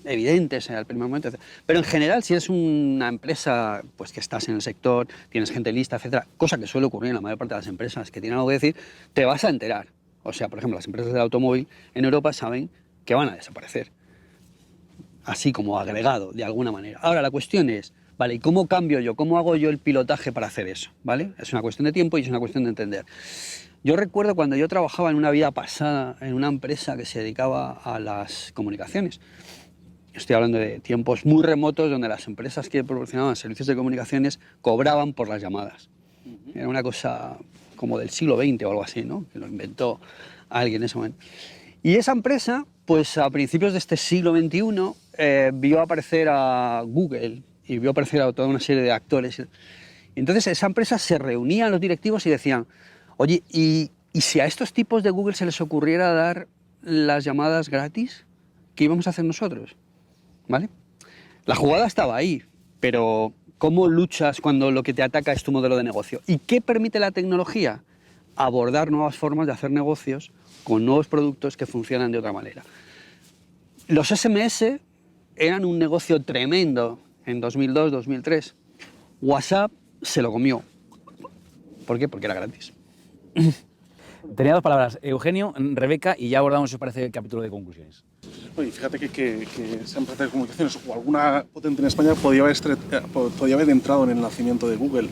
evidentes en el primer momento. Pero en general, si eres una empresa pues, que estás en el sector, tienes gente lista, etcétera, cosa que suele ocurrir en la mayor parte de las empresas que tienen algo que decir, te vas a enterar. O sea, por ejemplo, las empresas del automóvil en Europa saben que van a desaparecer, así como agregado, de alguna manera. Ahora, la cuestión es, vale, ¿y cómo cambio yo? ¿Cómo hago yo el pilotaje para hacer eso? ¿Vale? Es una cuestión de tiempo y es una cuestión de entender. Yo recuerdo cuando yo trabajaba en una vida pasada en una empresa que se dedicaba a las comunicaciones. Estoy hablando de tiempos muy remotos donde las empresas que proporcionaban servicios de comunicaciones cobraban por las llamadas. Era una cosa como del siglo XX o algo así, ¿no? Que lo inventó alguien en ese momento. Y esa empresa, pues a principios de este siglo XXI, vio aparecer a Google y vio aparecer a toda una serie de actores. Y entonces esa empresa se reunía a los directivos y decían, oye, ¿y si a estos tipos de Google se les ocurriera dar las llamadas gratis? ¿Qué íbamos a hacer nosotros? ¿Vale? La jugada estaba ahí, pero ¿cómo luchas cuando lo que te ataca es tu modelo de negocio? ¿Y qué permite la tecnología? Abordar nuevas formas de hacer negocios con nuevos productos que funcionan de otra manera. Los SMS eran un negocio tremendo en 2002, 2003. WhatsApp se lo comió. ¿Por qué? Porque era gratis. Tenía dos palabras, Eugenio, Rebeca, y ya abordamos, si os parece, el capítulo de conclusiones. Oye, fíjate que esa empresa de comunicaciones o alguna potente en España podía haber entrado en el nacimiento de Google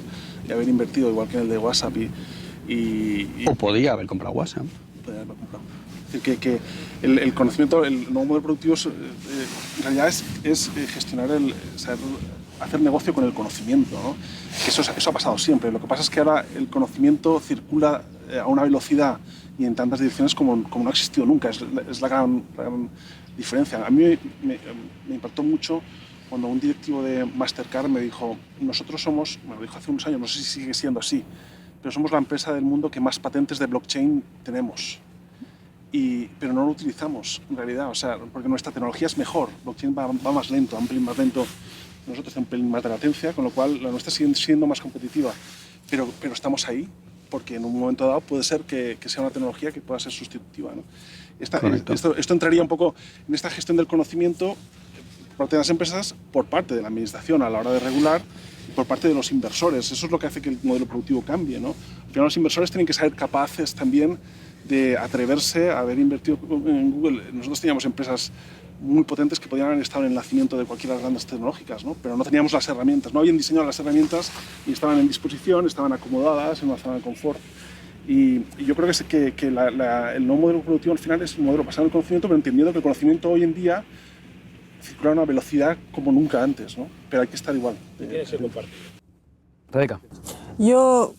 y haber invertido igual que en el de WhatsApp O podía haber comprado WhatsApp. Podía haberlo comprado. Es decir, que el conocimiento, el nuevo modelo productivo en realidad es gestionar saber hacer negocio con el conocimiento, ¿no? Que eso ha pasado siempre. Lo que pasa es que ahora el conocimiento circula a una velocidad y en tantas direcciones como no ha existido nunca. Es la gran diferencia. A mí me impactó mucho cuando un directivo de Mastercard me dijo, nosotros somos, me lo dijo hace unos años, no sé si sigue siendo así, pero somos la empresa del mundo que más patentes de blockchain tenemos. Pero no lo utilizamos en realidad, o sea, porque nuestra tecnología es mejor. Blockchain va más lento, un pelín más lento. Nosotros un pelín más de latencia, con lo cual la nuestra sigue siendo más competitiva. Pero estamos ahí, porque en un momento dado puede ser que sea una tecnología que pueda ser sustitutiva, ¿no? Esto entraría un poco en esta gestión del conocimiento por parte de las empresas, por parte de la administración a la hora de regular y por parte de los inversores. Eso es lo que hace que el modelo productivo cambie, ¿no? Al final los inversores tienen que ser capaces también de atreverse a haber invertido en Google. Nosotros teníamos empresas muy potentes que podían haber estado en el nacimiento de cualquiera de las grandes tecnológicas, ¿no? Pero no teníamos las herramientas, no habían diseñado las herramientas y estaban en disposición, estaban acomodadas en una zona de confort. Y yo creo que el nuevo modelo productivo al final es un modelo basado en el conocimiento, pero entendiendo que el conocimiento hoy en día circula a una velocidad como nunca antes, ¿no? Pero hay que estar igual. Tiene que ser compartido. Rebeca. Yo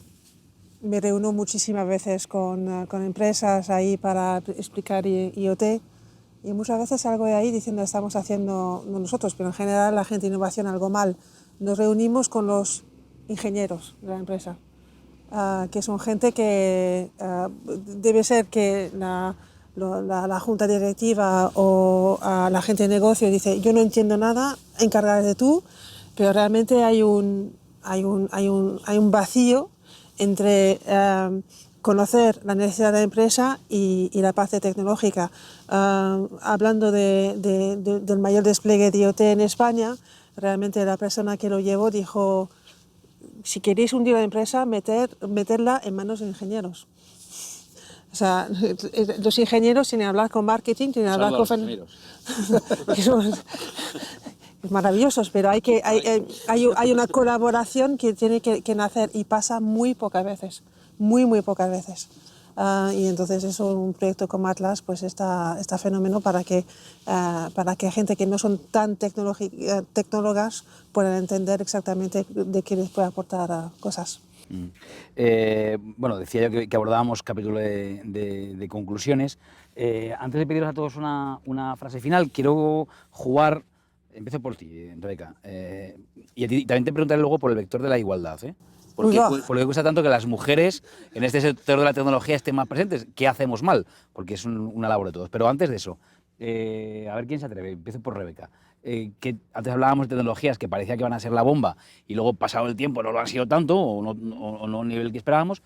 me reúno muchísimas veces con empresas ahí para explicar IoT y muchas veces salgo de ahí diciendo estamos haciendo, no nosotros, pero en general la gente de innovación algo mal. Nos reunimos con los ingenieros de la empresa, que son gente que debe ser que la junta directiva o la gente de negocio dice yo no entiendo nada, encárgate tú, pero realmente hay un vacío entre conocer la necesidad de la empresa y la parte tecnológica. Hablando del mayor despliegue de IoT en España, realmente la persona que lo llevó dijo, si queréis hundir la empresa, meterla en manos de ingenieros. O sea, los ingenieros tienen que hablar con marketing, tienen que hablar con... Es maravillosos, pero hay una colaboración que tiene que nacer y pasa muy pocas veces, muy pocas veces. Y entonces eso, un proyecto como Atlas, pues está fenómeno para que gente que no son tan tecnólogas puedan entender exactamente de qué les puede aportar cosas. Bueno, decía yo que abordábamos capítulo de conclusiones. Antes de pediros a todos una frase final, quiero jugar. Empiezo por ti, Rebeca. Y a ti también te preguntaré luego por el vector de la igualdad. Porque cuesta tanto que las mujeres en este sector de la tecnología estén más presentes. ¿Qué hacemos mal? Porque es una labor de todos. Pero antes de eso, a ver quién se atreve. Empiezo por Rebeca. Que antes hablábamos de tecnologías que parecía que van a ser la bomba y luego, pasado el tiempo, no lo han sido tanto o no al nivel que esperábamos.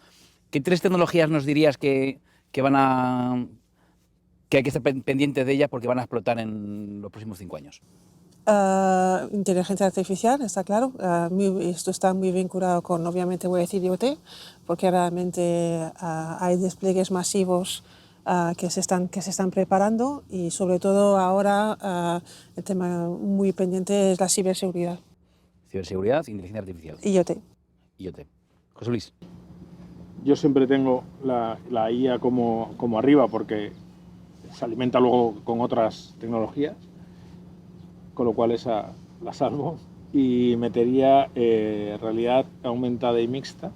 ¿Qué 3 tecnologías nos dirías que hay que estar pendientes de ellas porque van a explotar en los próximos 5 años? Inteligencia artificial, está claro. Esto está muy vinculado con, obviamente voy a decir IoT, porque realmente hay despliegues masivos que se están preparando y sobre todo ahora el tema muy pendiente es la ciberseguridad. Ciberseguridad, inteligencia artificial. IoT. José Luis. Yo siempre tengo la IA como arriba porque se alimenta luego con otras tecnologías, con lo cual esa la salvo. Y metería realidad aumentada y mixta,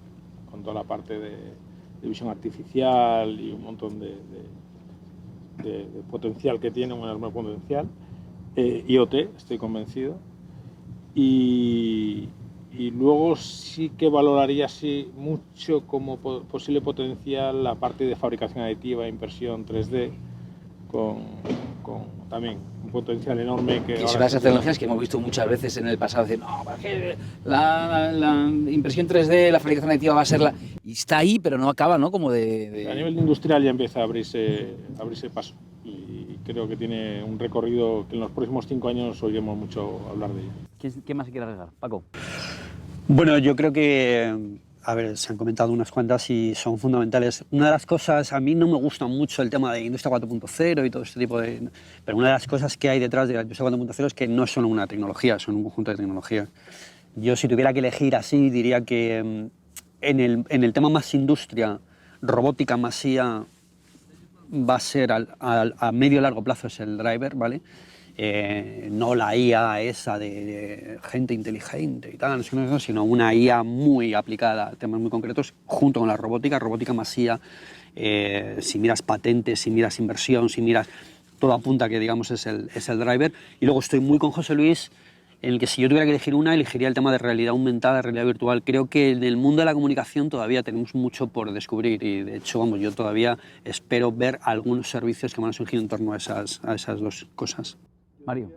con toda la parte de visión artificial y un montón de potencial que tiene, un enorme potencial. IoT, estoy convencido. Y luego sí que valoraría mucho como posible potencial la parte de fabricación aditiva, impresión 3D, con también un potencial enorme. Que son esas tecnologías que hemos visto muchas veces en el pasado, decir, no, porque la impresión 3D, la fabricación aditiva va a ser la... Y está ahí, pero no acaba, ¿no? Como de... A nivel industrial ya empieza a abrirse paso y creo que tiene un recorrido que en los próximos 5 años oiremos mucho hablar de ello. ¿Quién más se quiere agregar? Paco. Bueno, yo creo que, a ver, se han comentado unas cuantas y son fundamentales. Una de las cosas, a mí no me gusta mucho el tema de Industria 4.0 y todo este tipo de... Pero una de las cosas que hay detrás de la Industria 4.0 es que no es solo una tecnología, son un conjunto de tecnologías. Yo, si tuviera que elegir así, diría que en el tema más industria, robótica más IA, va a ser a medio y largo plazo es el driver, ¿vale? No la IA esa de gente inteligente y tal, sino una IA muy aplicada a temas muy concretos junto con la robótica más IA. Si miras patentes, si miras inversión, si miras, todo apunta que digamos es el driver. Y luego estoy muy con José Luis en el que si yo tuviera que elegir una, elegiría el tema de realidad aumentada, realidad virtual. Creo que en el mundo de la comunicación todavía tenemos mucho por descubrir y de hecho, vamos, yo todavía espero ver algunos servicios que van a surgir en torno a esas 2 cosas. Mario.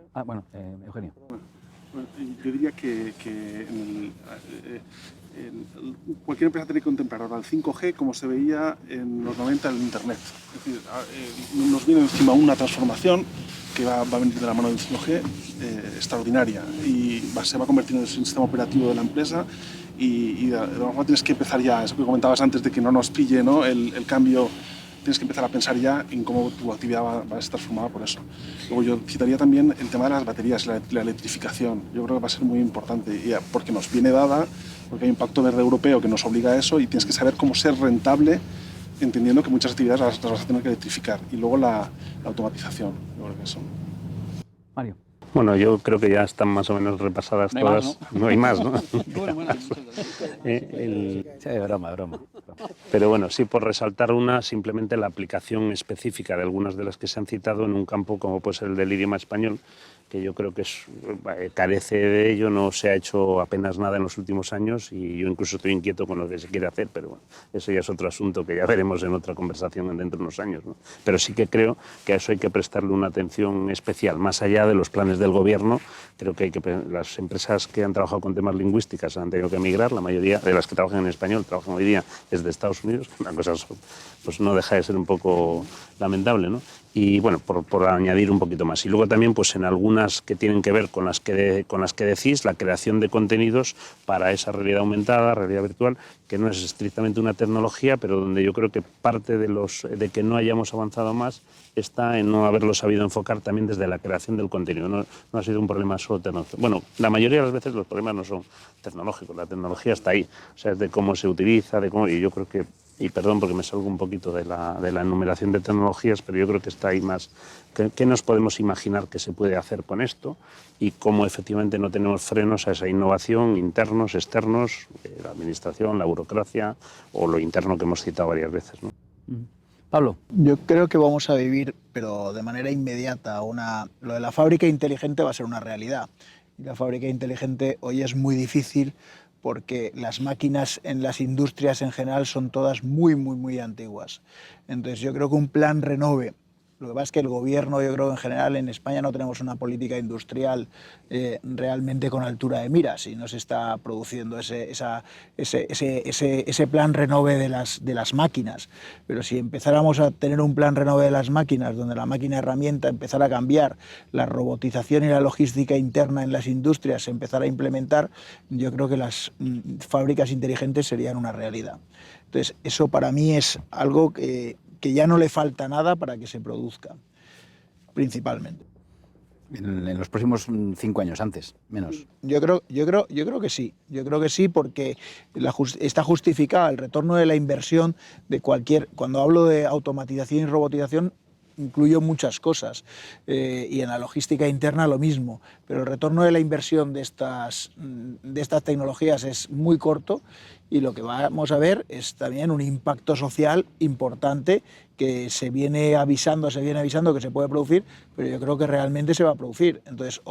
Eugenio. Bueno, yo diría que cualquier empresa tiene que contemplar ahora el 5G como se veía en los 90 el Internet. Es decir, nos viene encima una transformación que va a venir de la mano del 5G extraordinaria y se va a convertir en el sistema operativo de la empresa y de alguna forma tienes que empezar ya, eso que comentabas antes de que no nos pille, ¿no? el cambio. Tienes que empezar a pensar ya en cómo tu actividad va a estar formada por eso. Luego yo citaría también el tema de las baterías, la electrificación. Yo creo que va a ser muy importante porque nos viene dada, porque hay un pacto verde europeo que nos obliga a eso y tienes que saber cómo ser rentable entendiendo que muchas actividades las vas a tener que electrificar. Y luego la automatización. Yo creo que eso. Mario. Bueno, yo creo que ya están más o menos repasadas todas. No hay más, ¿no? Sí, broma. Pero bueno, sí, por resaltar una, simplemente la aplicación específica de algunas de las que se han citado en un campo como puede ser el del idioma español, que yo creo que carece de ello, no se ha hecho apenas nada en los últimos años y yo incluso estoy inquieto con lo que se quiere hacer, pero bueno, eso ya es otro asunto que ya veremos en otra conversación dentro de unos años, ¿no? Pero sí que creo que a eso hay que prestarle una atención especial, más allá de los planes del gobierno. Creo que las empresas que han trabajado con temas lingüísticos han tenido que emigrar, la mayoría de las que trabajan en español trabajan hoy día desde Estados Unidos, una cosa pues no deja de ser un poco lamentable, ¿no? Y bueno, por añadir un poquito más. Y luego también pues en algunas que tienen que ver con las que decís, la creación de contenidos para esa realidad aumentada, realidad virtual, que no es estrictamente una tecnología, pero donde yo creo que parte de que no hayamos avanzado más está en no haberlo sabido enfocar también desde la creación del contenido. No ha sido un problema solo tecnológico. Bueno, la mayoría de las veces los problemas no son tecnológicos, la tecnología está ahí. O sea, es de cómo se utiliza, y yo creo que y perdón porque me salgo un poquito de la enumeración de tecnologías, pero yo creo que está ahí más. ¿Qué nos podemos imaginar que se puede hacer con esto y cómo efectivamente no tenemos frenos a esa innovación, internos, externos, la administración, la burocracia o lo interno que hemos citado varias veces, ¿no? Pablo. Yo creo que vamos a vivir, pero de manera inmediata, lo de la fábrica inteligente va a ser una realidad. Y la fábrica inteligente hoy es muy difícil porque las máquinas en las industrias en general son todas muy antiguas. Entonces yo creo que un plan Renove. Lo que pasa es que el gobierno, yo creo que en general en España no tenemos una política industrial realmente con altura de miras y no se está produciendo ese plan Renove de las máquinas. Pero si empezáramos a tener un plan Renove de las máquinas, donde la máquina herramienta empezara a cambiar, la robotización y la logística interna en las industrias se empezara a implementar, yo creo que las fábricas inteligentes serían una realidad. Entonces, eso para mí es algo que ya no le falta nada para que se produzca, principalmente. En los próximos 5 años, antes, menos. Yo creo que sí. Yo creo que sí porque está justificada el retorno de la inversión de cualquier. Cuando hablo de automatización y robotización, incluyo muchas cosas y en la logística interna lo mismo, pero el retorno de la inversión de estas tecnologías es muy corto y lo que vamos a ver es también un impacto social importante que se viene avisando que se puede producir, pero yo creo que realmente se va a producir. Entonces,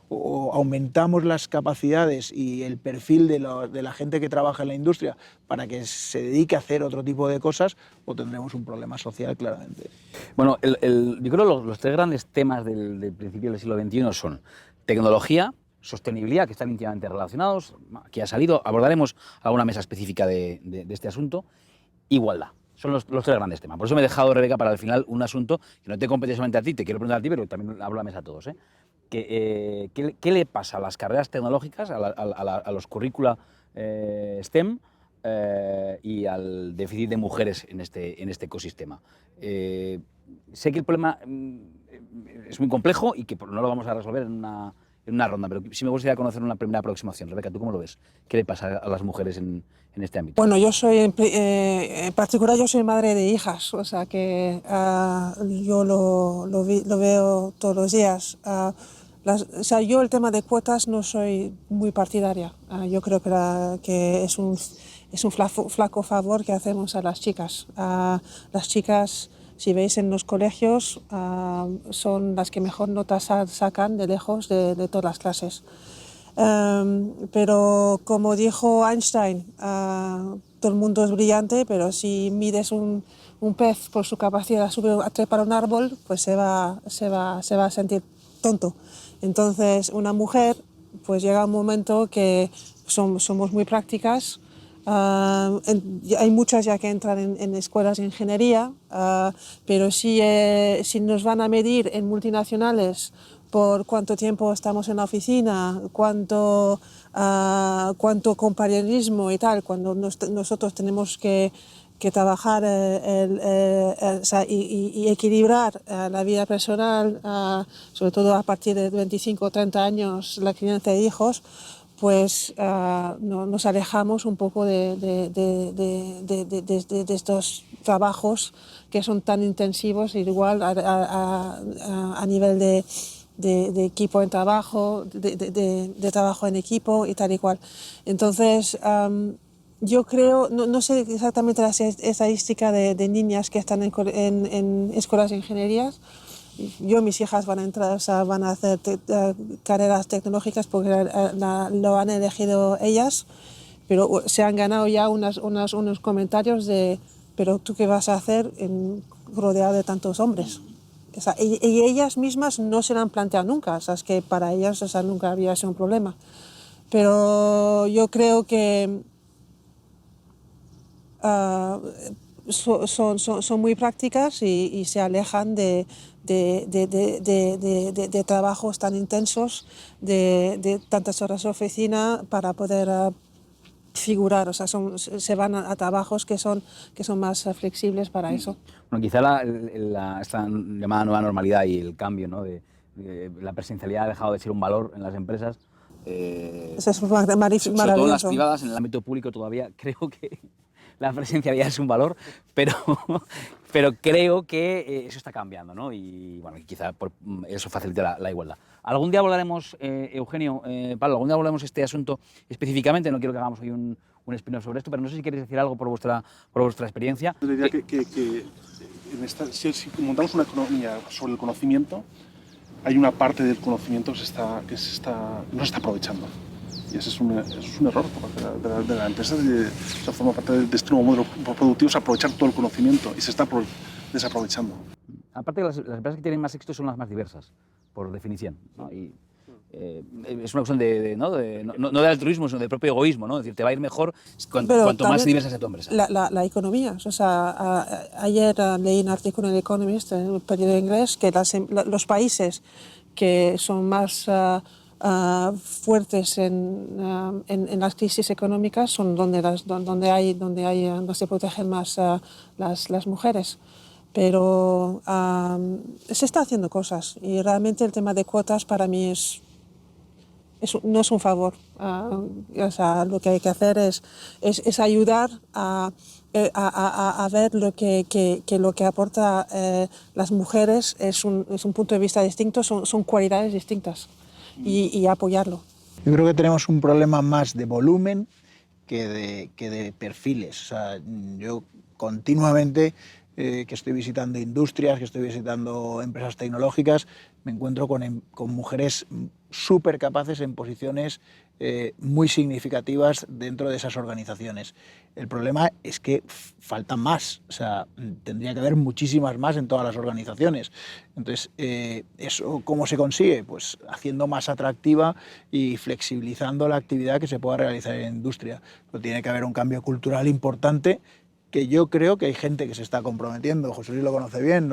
o aumentamos las capacidades y el perfil de la gente que trabaja en la industria para que se dedique a hacer otro tipo de cosas, o tendremos un problema social claramente. Bueno, yo creo que los 3 grandes temas del principio del siglo XXI son tecnología, sostenibilidad, que están íntimamente relacionados, que ha salido, abordaremos alguna mesa específica de este asunto, igualdad. Son los 3 grandes temas. Por eso me he dejado, Rebeca, para el final un asunto que no te compete solamente a ti, te quiero preguntar a ti, pero también hablo a la mesa a todos. ¿Qué le pasa a las carreras tecnológicas, a los currícula STEM y al déficit de mujeres en este ecosistema? Sé que el problema es muy complejo y que no lo vamos a resolver en una ronda, pero sí me gustaría conocer una primera aproximación. Rebeca, ¿tú cómo lo ves? ¿Qué le pasa a las mujeres en este ámbito? Bueno, yo soy, en particular, yo soy madre de hijas, o sea que yo lo veo todos los días. O sea, yo el tema de cuotas no soy muy partidaria. Yo creo que es un flaco favor que hacemos a las chicas. Las chicas, si veis en los colegios, son las que mejor notas sacan de lejos de todas las clases. Pero como dijo Einstein, todo el mundo es brillante, pero si mides un pez por su capacidad de trepar un árbol, pues se va a sentir tonto. Entonces, una mujer, pues llega un momento que somos muy prácticas. Hay muchas ya que entran en escuelas de ingeniería, pero si nos van a medir en multinacionales por cuánto tiempo estamos en la oficina, cuánto compañerismo y tal, cuando nosotros tenemos que trabajar y equilibrar la vida personal, sobre todo a partir de 25 o 30 años, la crianza de hijos, pues nos alejamos un poco de estos trabajos que son tan intensivos, igual a nivel de equipo en trabajo, de trabajo en equipo y tal y cual. Entonces, yo creo, no sé exactamente la estadística de niñas que están en escuelas de ingenierías. Mis hijas van a entrar, o sea, van a hacer carreras tecnológicas porque lo han elegido ellas, pero se han ganado ya unos comentarios de, pero ¿tú qué vas a hacer rodeada de tantos hombres? O sea, y ellas mismas no se lo han planteado nunca, o sea, es que para ellas, o sea, nunca había sido un problema. Pero yo creo que son muy prácticas y se alejan de trabajos tan intensos, de tantas horas de oficina para poder figurar, o sea, se van a trabajos que son más flexibles para eso. Bueno, quizá esta llamada nueva normalidad y el cambio, ¿no? de la presencialidad ha dejado de ser un valor en las empresas. Eso es maravilloso. Sobre todo en las privadas, en el ámbito público todavía creo que la presencialidad es un valor, pero creo que eso está cambiando, ¿no? Y bueno, quizá eso facilita la igualdad. Algún día hablaremos, Eugenio, Pablo, algún día hablaremos este asunto específicamente, no quiero que hagamos hoy un spin-off sobre esto, pero no sé si queréis decir algo por vuestra experiencia. Yo diría que si montamos una economía sobre el conocimiento, hay una parte del conocimiento que no se está aprovechando. Y ese es un error por parte de la empresa. Se forma parte de este nuevo modelo productivo, es aprovechar todo el conocimiento y se está desaprovechando. Aparte, las empresas que tienen más éxito son las más diversas, por definición, ¿no? Y es una cuestión no de altruismo, sino de propio egoísmo, ¿no? Es decir, te va a ir mejor cuanto más diversa sea tu empresa. La economía. O sea, ayer leí un artículo en El Economist, en un periódico inglés, que los países que son más fuertes en las crisis económicas son donde se protegen más las mujeres. Pero se está haciendo cosas y realmente el tema de cuotas para mí no es un favor. O sea, lo que hay que hacer es ayudar a ver lo que aporta las mujeres es un punto de vista distinto, son cualidades distintas y apoyarlo. Yo creo que tenemos un problema más de volumen que de perfiles. O sea, yo continuamente que estoy visitando industrias, que estoy visitando empresas tecnológicas, me encuentro con mujeres súper capaces en posiciones muy significativas dentro de esas organizaciones. El problema es que faltan más, o sea, tendría que haber muchísimas más en todas las organizaciones. Entonces, ¿eso cómo se consigue? Pues haciendo más atractiva y flexibilizando la actividad que se pueda realizar en la industria. Pero tiene que haber un cambio cultural importante, que yo creo que hay gente que se está comprometiendo. José Luis lo conoce bien,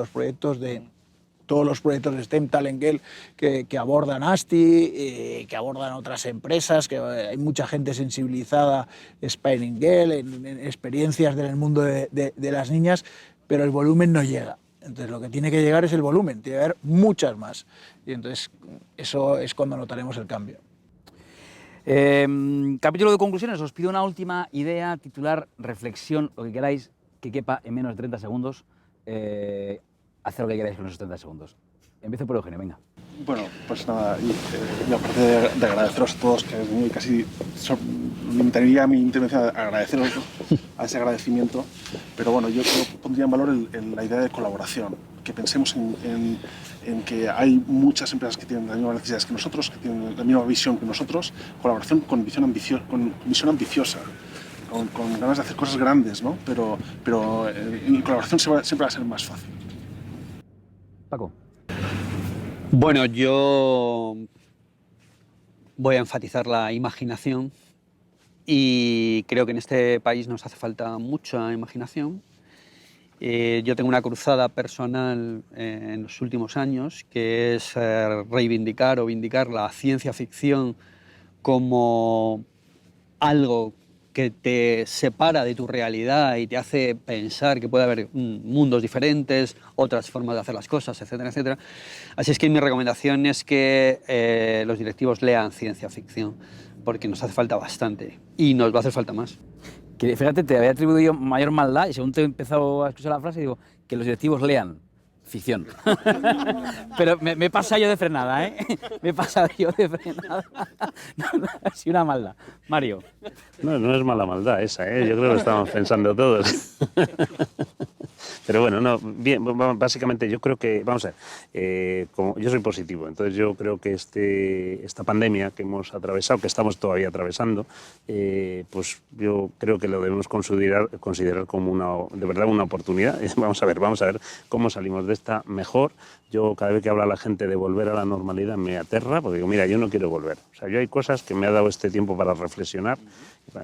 todos los proyectos de STEM Talent Girl que abordan ASTI, que abordan otras empresas, que hay mucha gente sensibilizada, Spinning Girl, en experiencias en el mundo de las niñas, pero el volumen no llega. Entonces lo que tiene que llegar es el volumen, tiene que haber muchas más. Y entonces eso es cuando notaremos el cambio. Capítulo de conclusiones, os pido una última idea, titular, reflexión, lo que queráis, que quepa en menos de 30 segundos. Hacer lo que queráis con esos 30 segundos. Empiezo por Eugenio, venga. Bueno, pues nada, y aparte de agradeceros a todos, que casi limitaría mi intervención a agradeceros a ese agradecimiento, pero bueno, yo pondría en valor la idea de colaboración, que pensemos en que hay muchas empresas que tienen las mismas necesidades que nosotros, que tienen la misma visión que nosotros, colaboración con visión ambiciosa, con ganas de hacer cosas grandes, ¿no? Pero en colaboración siempre va a ser más fácil. Paco. Bueno, yo voy a enfatizar la imaginación y creo que en este país nos hace falta mucha imaginación. Yo tengo una cruzada personal en los últimos años, que es reivindicar o vindicar la ciencia ficción como algo que te separa de tu realidad y te hace pensar que puede haber mundos diferentes, otras formas de hacer las cosas, etcétera, etcétera. Así es que mi recomendación es que los directivos lean ciencia ficción, porque nos hace falta bastante y nos va a hacer falta más. Que, fíjate, te había atribuido yo mayor maldad y según te he empezado a escuchar la frase digo que los directivos lean ficción. Pero me he pasado yo de frenada, ¿eh? Me he pasado yo de frenada. No, ha sido una maldad. Mario. No es mala maldad esa, ¿eh? Yo creo que lo estamos pensando todos. Pero bueno, no, bien, básicamente yo creo que, vamos a ver, como yo soy positivo, entonces yo creo que esta pandemia que hemos atravesado, que estamos todavía atravesando, pues yo creo que lo debemos considerar como de verdad una oportunidad. Vamos a ver cómo salimos de esta mejor. Yo cada vez que habla la gente de volver a la normalidad me aterra, porque digo, mira, yo no quiero volver. O sea, yo hay cosas que me ha dado este tiempo para reflexionar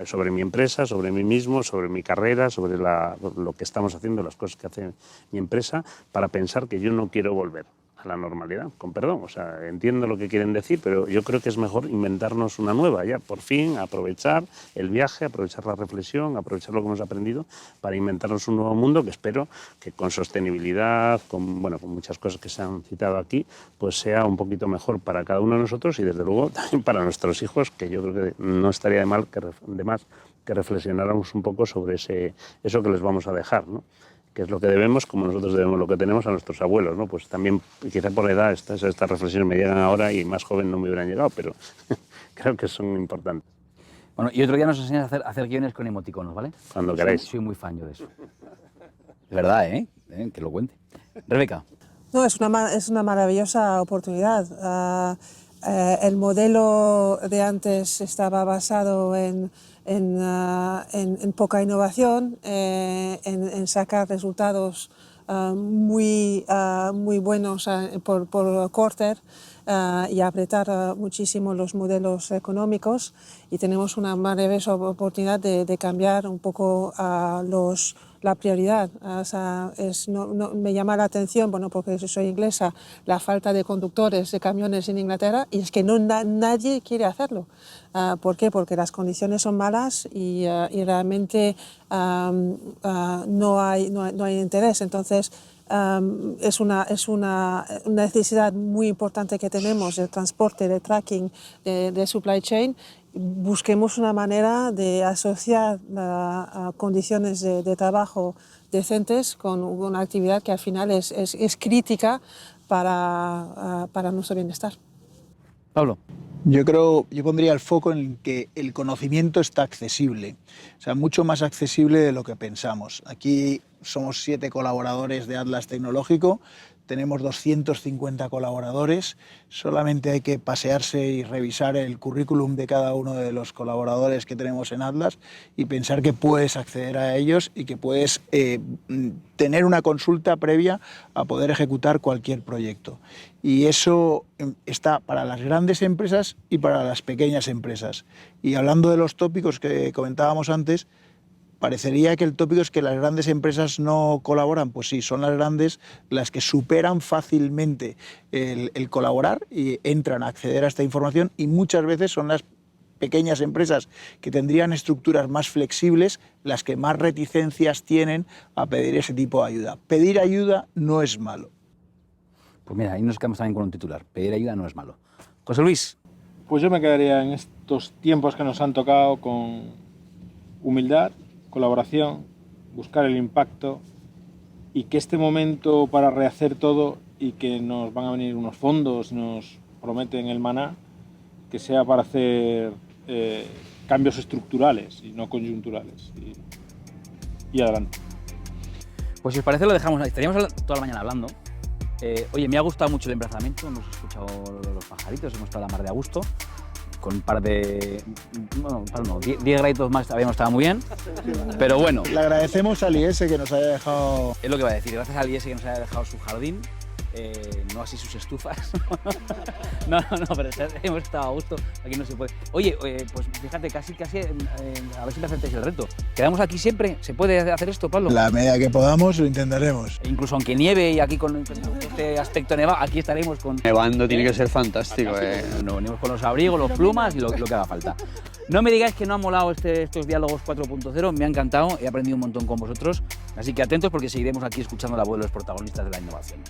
sobre mi empresa, sobre mí mismo, sobre mi carrera, sobre lo que estamos haciendo, las cosas que hace mi empresa, para pensar que yo no quiero volver a la normalidad, con perdón. O sea, entiendo lo que quieren decir, pero yo creo que es mejor inventarnos una nueva, ya, por fin, aprovechar el viaje, aprovechar la reflexión, aprovechar lo que hemos aprendido para inventarnos un nuevo mundo que espero que con sostenibilidad, con muchas cosas que se han citado aquí, pues sea un poquito mejor para cada uno de nosotros y desde luego también para nuestros hijos, que yo creo que no estaría de más que reflexionáramos un poco sobre eso que les vamos a dejar, ¿no? Que es lo que debemos, como nosotros debemos lo que tenemos a nuestros abuelos, ¿no? Pues también, quizá por la edad, estas reflexiones me llegan ahora y más joven no me hubieran llegado, pero creo que son importantes. Bueno, y otro día nos enseñas a hacer guiones con emoticonos, ¿vale? Cuando queráis. Soy muy fan yo de eso. Es verdad, ¿eh? Que lo cuente. Rebeca. No, es una maravillosa oportunidad. El modelo de antes estaba basado en poca innovación, en sacar resultados muy buenos por quarter y apretar muchísimo los modelos económicos, y tenemos una maravillosa oportunidad de cambiar un poco la prioridad. O sea, me llama la atención, bueno, porque soy inglesa, la falta de conductores de camiones en Inglaterra, y es que nadie quiere hacerlo. ¿Por qué? Porque las condiciones son malas y realmente no hay interés. Entonces, es una necesidad muy importante que tenemos, el transporte, el tracking de supply chain. Busquemos una manera de asociar condiciones de trabajo decentes con una actividad que al final es crítica para nuestro bienestar. Pablo. Yo pondría el foco en que el conocimiento está accesible, o sea, mucho más accesible de lo que pensamos. Aquí somos 7 colaboradores de Atlas Tecnológico, tenemos 250 colaboradores, solamente hay que pasearse y revisar el currículum de cada uno de los colaboradores que tenemos en Atlas y pensar que puedes acceder a ellos y que puedes tener una consulta previa a poder ejecutar cualquier proyecto. Y eso está para las grandes empresas y para las pequeñas empresas. Y hablando de los tópicos que comentábamos antes, parecería que el tópico es que las grandes empresas no colaboran. Pues sí, son las grandes las que superan fácilmente el colaborar y entran a acceder a esta información, y muchas veces son las pequeñas empresas que tendrían estructuras más flexibles las que más reticencias tienen a pedir ese tipo de ayuda. Pedir ayuda no es malo. Pues mira, ahí nos quedamos también con un titular. Pedir ayuda no es malo. José Luis. Pues yo me quedaría en estos tiempos que nos han tocado con humildad, colaboración, buscar el impacto, y que este momento para rehacer todo, y que nos van a venir unos fondos, nos prometen el maná, que sea para hacer cambios estructurales y no coyunturales. Y adelante. Pues si os parece lo dejamos ahí. Estaríamos toda la mañana hablando. Oye, me ha gustado mucho el emplazamiento, hemos escuchado los pajaritos, hemos estado a la mar de a gusto. Con un par de... Bueno, 10 graditos más habíamos estado muy bien, pero bueno. Le agradecemos al IES que nos haya dejado... Es lo que iba a decir, gracias al IES que nos haya dejado su jardín, no así sus estufas. no, pero hemos estado a gusto, aquí no se puede. Oye, pues fíjate, casi, a ver si me aceptáis el reto. ¿Quedamos aquí siempre? ¿Se puede hacer esto, Pablo? La medida que podamos lo intentaremos. E incluso aunque nieve y aquí con este aspecto nevado, aquí estaremos con... Nevando tiene que ser fantástico. Nos venimos con los abrigos, los plumas y lo que haga falta. No me digáis que no han molado estos diálogos 4.0, me ha encantado, he aprendido un montón con vosotros, así que atentos porque seguiremos aquí escuchando la voz de los protagonistas de la innovación.